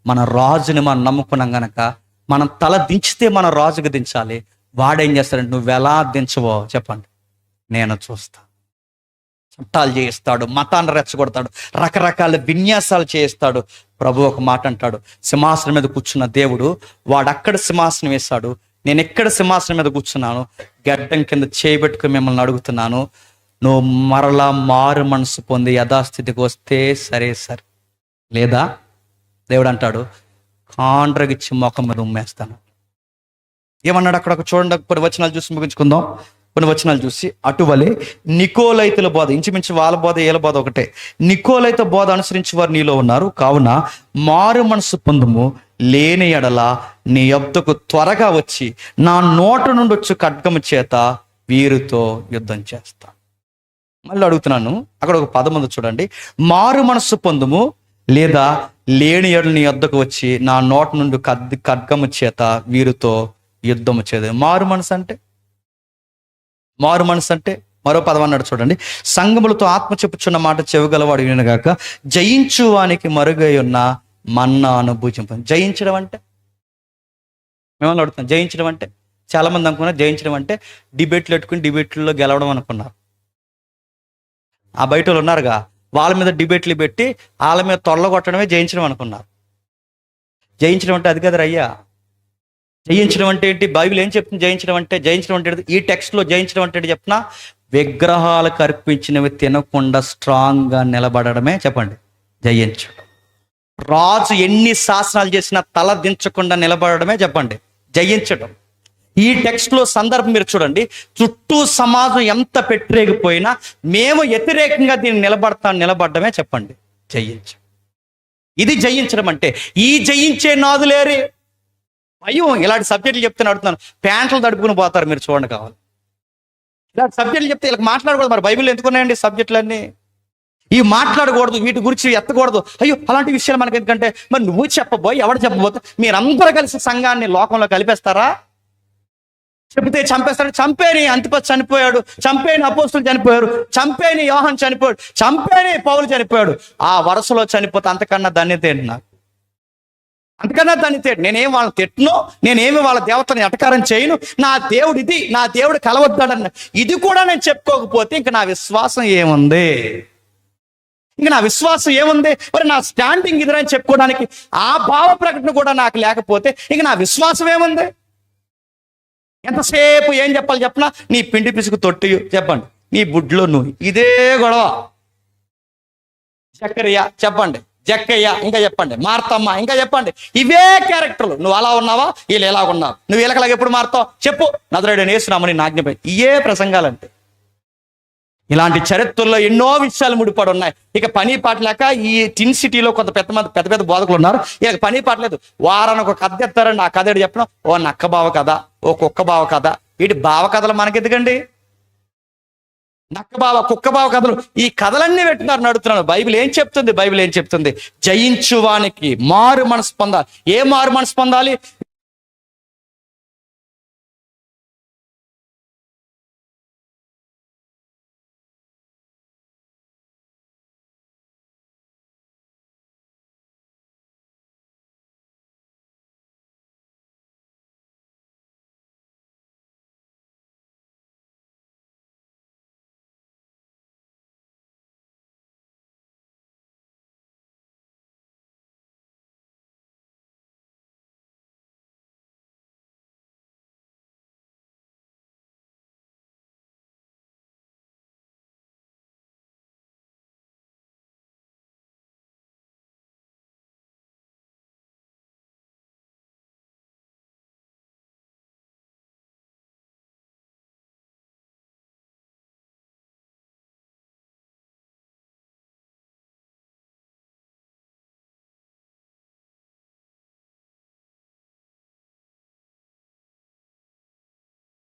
మన రాజుని మనం నమ్ముకున్నాం గనక మనం తల దించితే మన రాజుకి దించాలి. వాడేం చేస్తాడంటే, నువ్వు ఎలా దించవో చెప్పండి, నేను చూస్తా. చట్టాలు చేయిస్తాడు, మతాన్ని రెచ్చగొడతాడు, రకరకాల విన్యాసాలు చేయిస్తాడు. ప్రభు ఒక మాట అంటాడు, సింహాసనం మీద కూర్చున్న దేవుడు వాడక్కడ సింహాసనం వేస్తాడు, నేను ఎక్కడ సింహాసనం మీద కూర్చున్నాను, గడ్డం కింద చేయబెట్టుకుని మిమ్మల్ని అడుగుతున్నాను, నువ్వు మరలా మారు మనసు పొంది యథాస్థితికి వస్తే సరే, లేదా దేవుడు అంటాడు, కాండ్రగిచ్చి మొఖం మీద ఉమ్మేస్తాను. ఏమన్నాడు అక్కడ? చూడండి, కొన్ని వచనాలు చూసి ముగించుకుందాం. కొన్ని వచనాలు చూసి, అటువలే నికోలైతుల బోధ, ఇంచుమించు వాళ్ళ బోధ ఏల బోధ ఒకటే, నికోలైత బోధ అనుసరించి వారు నీలో ఉన్నారు. కావున మారు మనసు పొందుము, లేని ఎడల నీ యొద్దకు త్వరగా వచ్చి నా నోట నుండి వచ్చి ఖడ్గము చేత వీరితో యుద్ధం చేస్తా. మళ్ళీ అడుగుతున్నాను, అక్కడ ఒక పదం ఉంది చూడండి, మారు మనసు పొందుము లేదా లేని ఎడల నీ యొద్దకు వచ్చి నా నోట నుండి ఖడ్గము చేత వీరితో యుద్ధము చేదు. మారు మనసు అంటే మరో పదం అన్నాడు చూడండి, సంగములతో ఆత్మ చెప్పుచున్న మాట చెవిగలవాడు వినగాక జయించు వానికి మరుగై ఉన్న మన్నాను భుజింప. జయించడం అంటే మేమన్నా అడుగుతున్నాం, జయించడం అంటే చాలా మంది అనుకున్నారు జయించడం అంటే డిబేట్లు పెట్టుకుని డిబేట్లలో గెలవడం అనుకున్నారు. ఆ బయట వాళ్ళు ఉన్నారుగా, వాళ్ళ మీద డిబేట్లు పెట్టి వాళ్ళ మీద తొడగొట్టడమే జయించడం అనుకున్నారు. జయించడం అంటే అది కదా అయ్యా. జయించడం అంటే ఏంటి? బైబిల్ ఏం చెప్తుంది? జయించడం అంటే ఈ టెక్స్ట్లో జయించడం అంటే చెప్తున్నా, విగ్రహాలకు అర్పించినవి తినకుండా స్ట్రాంగ్గా నిలబడడమే చెప్పండి జయించడం. రాజు ఎన్ని శాసనాలు చేసినా తల దించకుండా నిలబడడమే చెప్పండి జయించడం. ఈ టెక్స్ట్లో సందర్భం మీరు చూడండి, చుట్టూ సమాజం ఎంత పెట్టిరేగిపోయినా మేము వ్యతిరేకంగా దీన్ని నిలబడడమే చెప్పండి జయించడం. ఇది జయించడం అంటే. ఈ జయించే నాదులేరే అయ్యో, ఇలాంటి సబ్జెక్టులు చెప్తే అడుగుతున్నాను, ప్యాంట్లు తడుపుకుని పోతారు మీరు చూడండి. కావాలి ఇలాంటి సబ్జెక్టులు చెప్తే ఇలా మాట్లాడకూడదు. మరి బైబిల్ ఎందుకున్నాయండి సబ్జెక్టులన్నీ? ఇవి మాట్లాడకూడదు, వీటి గురించి ఎత్తకూడదు. అయ్యో, అలాంటి విషయాలు మనకి ఎందుకంటే, మరి నువ్వు చెప్పబోయి ఎవడు చెప్పబోతే మీరందరూ కలిసి సంఘాన్ని లోకంలో కలిపేస్తారా? చెబితే చంపేస్తాడు. చంపేని అంతిపస్ చనిపోయాడు, చంపేని అపోస్తులు చనిపోయారు, చంపేని యోహాన్ చనిపోయాడు, చంపేని పౌలు చనిపోయాడు. ఆ వరుసలో చనిపోతే అంతకన్నా ధన్యత ఏంటి నాకు? అంతకన్నా ధన్యత ఏంటి? నేనేం వాళ్ళని తిట్టను, నేనేమి వాళ్ళ దేవతని ఎటకారం చేయను. నా దేవుడు ఇది, నా దేవుడు కలవద్దాడన్న ఇది కూడా నేను చెప్పుకోకపోతే ఇంక నా విశ్వాసం ఏముంది? ఇంక నా విశ్వాసం ఏముంది? మరి నా స్టాండింగ్ ఇదిరని చెప్పుకోవడానికి ఆ భావ ప్రకటన కూడా నాకు లేకపోతే ఇంక నా విశ్వాసం ఏముంది? ఎంతసేపు ఏం చెప్పాలి చెప్పనా? నీ పిండి పిసుకు తొట్టి చెప్పండి, నీ బుడ్లో నువ్వు, ఇదే గొడవ. చక్కరయ్య చెప్పండి, జక్కయ్య ఇంకా చెప్పండి, మార్తమ్మ ఇంకా చెప్పండి, ఇవే క్యారెక్టర్లు. నువ్వు అలా ఉన్నావా, వీళ్ళు ఎలా ఉన్నావు, నువ్వు వీళ్ళకలాగా ఎప్పుడు మారుతావు చెప్పు, నజరేయుడైన యేసునామమున నీ ఆజ్ఞపై. ఇయే ప్రసంగాలంటే. ఇలాంటి చరిత్రలో ఎన్నో విషయాలు ముడిపడి ఉన్నాయి. ఇక పని పాట లేక ఈ టిన్ సిటీలో కొంత పెద్ద పెద్ద బోధకులు ఉన్నారు. ఇక పని పాట లేదు, వారానికి ఒక కథ ఎత్తారండి. ఆ కథ ఏడు చెప్పడం, ఓ నక్క బావ కథ, ఓ కుక్క బావ కథ. వీటి బావ కథలు మనకెందుకండి? నక్క బావ, కుక్క బావ కథలు, ఈ కథలన్నీ పెట్టినారు నడుతున్నాను. బైబిల్ ఏం చెప్తుంది? బైబిల్ ఏం చెప్తుంది? జయించువానికి మారు మనసు పొందాలి. ఏ మారు మనసు పొందాలి?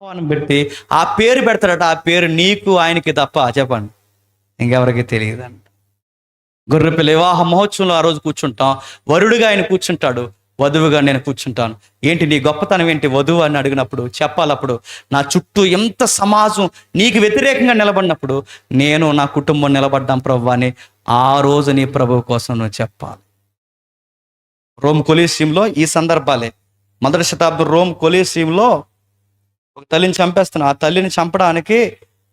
అని పెట్టి ఆ పేరు పెడతాడట. ఆ పేరు నీకు ఆయనకి తప్ప చెప్పండి ఇంకెవరికి తెలియదంట. గొర్రెపిల్ల వివాహ మహోత్సవంలో ఆ రోజు కూర్చుంటాం, వరుడుగా ఆయన కూర్చుంటాడు, వధువుగా నేను కూర్చుంటాను. ఏంటి నీ గొప్పతనం ఏంటి వధువు అని అడిగినప్పుడు చెప్పాలప్పుడు, నా చుట్టూ ఎంత సమాజం నీకు వ్యతిరేకంగా నిలబడినప్పుడు నేను నా కుటుంబం నిలబడ్డాం ప్రభు అని ఆ రోజు నీ ప్రభువు కోసం నువ్వు చెప్పాలి. రోమ్ కొలీసియంలో ఈ సందర్భాలే. 1వ శతాబ్దం రోమ్ కొలీసియంలో ఒక తల్లిని చంపేస్తున్నా. ఆ తల్లిని చంపడానికి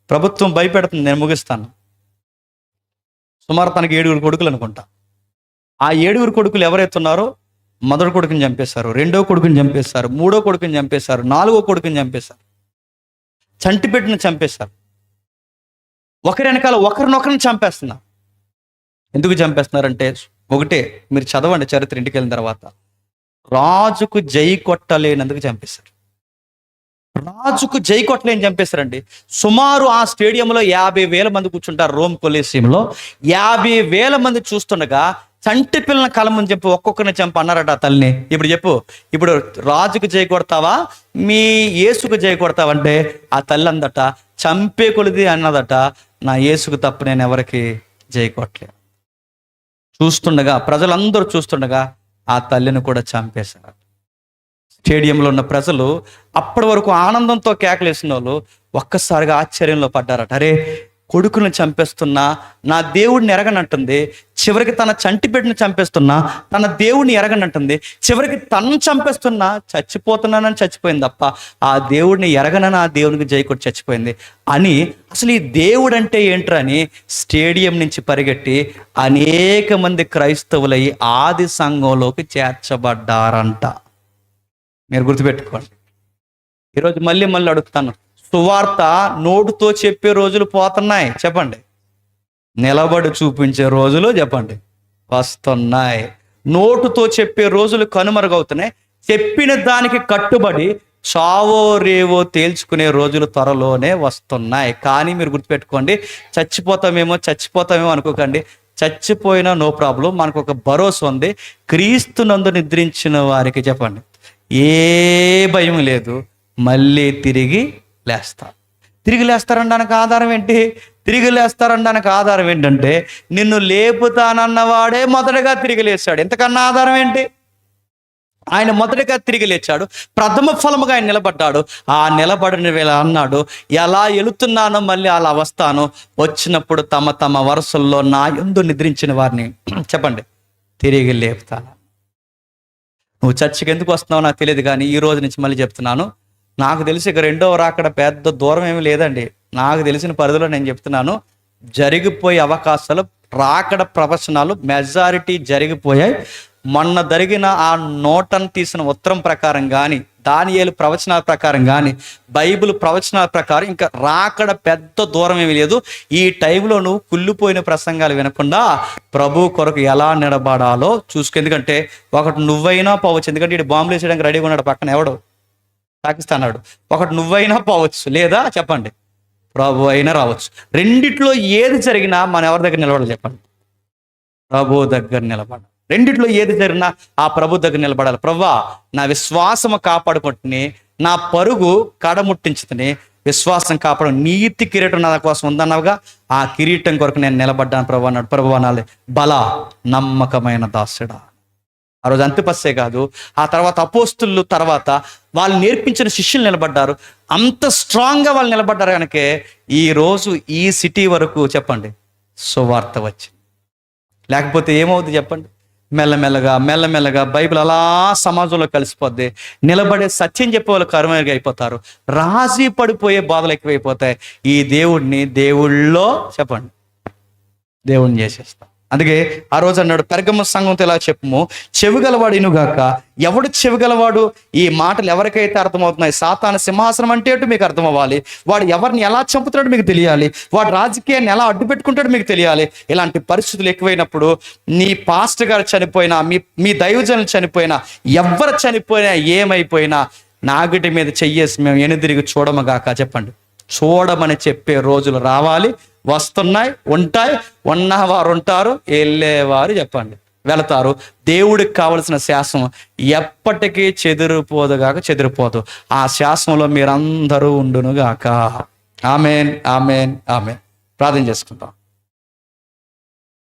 ప్రభుత్వం భయపెడుతుంది. నేను ముగిస్తాను. సుమారు తనకి 7 కొడుకులు అనుకుంటా. ఆ 7 కొడుకులు ఎవరైతే ఉన్నారో మొదటి కొడుకుని చంపేశారు, రెండో కొడుకుని చంపేశారు, మూడో కొడుకుని చంపేశారు, 4వ కొడుకుని చంపేశారు, చంటిపెట్టిని చంపేశారు. ఒకరి వెనకాల ఒకరినొకరిని చంపేస్తున్నారు. ఎందుకు చంపేస్తున్నారంటే ఒకటే, మీరు చదవండి చరిత్ర ఇంటికి వెళ్ళిన తర్వాత, రాజుకు జై కొట్టలేనందుకు చంపేశారు. రాజుకు జై కొట్టలేని చంపేశారండి. సుమారు ఆ స్టేడియంలో 50,000 మంది కూర్చుంటారు. రోమ్ కొలీసియంలో 50,000 మంది చూస్తుండగా చంటి పిల్లల కళ ముందు చెప్పి ఒక్కొక్కరిని చంపి అన్నారట ఆ తల్లిని. ఇప్పుడు చెప్పు, ఇప్పుడు రాజుకు జై కొడతావా మీ యేసుకు జై కొడతావంటే ఆ తల్లి అందట, చంపే కొలిది అన్నదట, నా యేసుకు తప్ప నేను ఎవరికి జై కొట్టలేదు. చూస్తుండగా ప్రజలందరూ చూస్తుండగా ఆ తల్లిని కూడా చంపేశారు. స్టేడియంలో ఉన్న ప్రజలు అప్పటి వరకు ఆనందంతో కేకలేసిన వాళ్ళు ఒక్కసారిగా ఆశ్చర్యంలో పడ్డారట. అరే, కొడుకుని చంపేస్తున్నా నా దేవుడిని ఎరగనంటుంది, చివరికి తన చంటి బిడ్డని చంపేస్తున్నా తన దేవుడిని ఎరగనంటుంది, చివరికి తనను చంపేస్తున్నా చచ్చిపోతున్నానని చచ్చిపోయింది తప్ప ఆ దేవుడిని ఎరగనని ఆ దేవునికి జైకొట్టి చచ్చిపోయింది అని, అసలు ఈ దేవుడు అంటే ఏంట్రని స్టేడియం నుంచి పరిగెట్టి అనేక మంది క్రైస్తవులై ఆది సంఘంలోకి చేర్చబడ్డారంట. మీరు గుర్తుపెట్టుకోండి. ఈరోజు మళ్ళీ అడుగుతాను, సువార్త నోటుతో చెప్పే రోజులు పోతున్నాయి చెప్పండి, నిలబడి చూపించే రోజులు చెప్పండి వస్తున్నాయి. నోటుతో చెప్పే రోజులు కనుమరుగవుతున్నాయి. చెప్పిన దానికి కట్టుబడి చావో రేవో తేల్చుకునే రోజులు త్వరలోనే వస్తున్నాయి. కానీ మీరు గుర్తుపెట్టుకోండి, చచ్చిపోతామేమో అనుకోకండి. చచ్చిపోయినా నో ప్రాబ్లం, మనకు ఒక భరోసా ఉంది. క్రీస్తునందు నిద్రించిన వారికి చెప్పండి ఏ భయం లేదు, మళ్ళీ తిరిగి లేస్తారు. తిరిగి లేస్తారనడానికి ఆధారం ఏంటి? తిరిగి లేస్తారనడానికి ఆధారం ఏంటంటే నిన్ను లేపుతానన్నవాడే మొదటగా తిరిగి లేస్తాడు. ఎంతకన్నా ఆధారం ఏంటి? ఆయన మొదటగా తిరిగి లేచాడు, ప్రథమ ఫలముగా ఆయన నిలబడ్డాడు. ఆ నిలబడిన వేళ అన్నాడు, ఎలా వెళుతున్నానో మళ్ళీ అలా వస్తాను, వచ్చినప్పుడు తమ తమ వరుసల్లో నా యందు నిద్రించిన వారిని చెప్పండి తిరిగి లేపుతాను. నువ్వు చర్చికి ఎందుకు వస్తున్నావు నాకు తెలియదు, కానీ ఈ రోజు నుంచి మళ్ళీ చెప్తున్నాను, నాకు తెలిసి ఇక రెండవ రాకడ పెద్ద దూరం ఏమీ లేదండి. నాకు తెలిసిన పరిధిలో నేను చెప్తున్నాను, జరిగిపోయే అవకాశాలు, రాకడ ప్రవచనాలు మెజారిటీ జరిగిపోయాయి. మొన్న జరిగిన ఆ నోటను తీసిన ఉత్తరం ప్రకారం కానీ, దానియేలు ప్రవచనాల ప్రకారం కానీ, బైబిల్ ప్రవచనాల ప్రకారం ఇంకా రాకడ పెద్ద దూరం ఏమీ లేదు. ఈ టైంలో నువ్వు కుళ్ళిపోయిన ప్రసంగాలు వినకుండా ప్రభు కొరకు ఎలా నిలబడాలో చూసుకు. ఎందుకంటే ఒకటి నువ్వైనా పోవచ్చు, ఎందుకంటే ఇటు బాంబులు వేసేయడానికి రెడీగా ఉన్నాడు పక్కన ఎవడు, పాకిస్తాన్ వాడు. ఒకటి నువ్వైనా పోవచ్చు, లేదా చెప్పండి ప్రభు అయినా రావచ్చు. రెండిట్లో ఏది జరిగినా మనం ఎవరి దగ్గర నిలబడాలి చెప్పండి? ప్రభు దగ్గర నిలబడాలి. రెండిట్లో ఏది జరిగినా ఆ ప్రభు దగ్గర నిలబడాలి. ప్రభువా, నా విశ్వాసము కాపాడుకుంటుని, నా పరుగు కడముట్టించుతుని, విశ్వాసం కాపాడు, నీతి కిరీటం నా కోసం ఉందన్నావుగా, ఆ కిరీటం కొరకు నేను నిలబడ్డాను ప్రభు అన్నాడు. ప్రభు అనాలి, బల నమ్మకమైన దాసుడా. ఆ రోజు అంతిపస్సే కాదు, ఆ తర్వాత అపోస్తులు, తర్వాత వాళ్ళు నేర్పించిన శిష్యులు నిలబడ్డారు. అంత స్ట్రాంగ్గా వాళ్ళు నిలబడ్డారు కనుకే ఈరోజు ఈ సిటీ వరకు చెప్పండి సువార్త వచ్చింది. లేకపోతే ఏమవుతుంది చెప్పండి? మెల్లమెల్లగా బైబిల్ అలా సమాజంలో కలిసిపోద్ది. నిలబడే సత్యం చెప్పే వాళ్ళు కరువుగా అయిపోతారు. రాజీ పడిపోయే బాధలు ఎక్కువైపోతాయి. ఈ దేవుళ్ళో చెప్పండి దేవుణ్ణి చేసేస్తాం. అందుకే ఆ రోజు అన్నాడు, పెర్గము సంఘంతో ఇలా చెప్పుము, చెవిగలవాడు ఇనుగాక. ఎవడు చెవిగలవాడు? ఈ మాటలు ఎవరికైతే అర్థమవుతున్నాయి, సాతాను సింహాసనం అంటే మీకు అర్థం అవ్వాలి, వాడు ఎవరిని ఎలా చంపుతున్నాడో మీకు తెలియాలి, వాడు రాజకీయాన్ని ఎలా అడ్డు పెట్టుకుంటాడో మీకు తెలియాలి. ఇలాంటి పరిస్థితులు ఎక్కువైనప్పుడు నీ పాస్టర్ గారు చనిపోయినా, మీ దైవజనులు చనిపోయినా, ఎవరు చనిపోయినా, ఏమైపోయినా నాగిటి మీద చెయ్యేసి మేము ఎనుదిరిగి చూడమగాక చెప్పండి. చూడమని చెప్పే రోజులు రావాలి, వస్తున్నాయి, ఉంటాయి. ఉన్నవారు ఉంటారు, వెళ్ళేవారు చెప్పండి వెళతారు. దేవుడికి కావలసిన శాసనం ఎప్పటికీ చెదిరిపోదు. ఆ శాసనంలో మీరందరూ ఉండునుగాక. Amen, amen, amen. ప్రార్థన చేసుకుంటాం.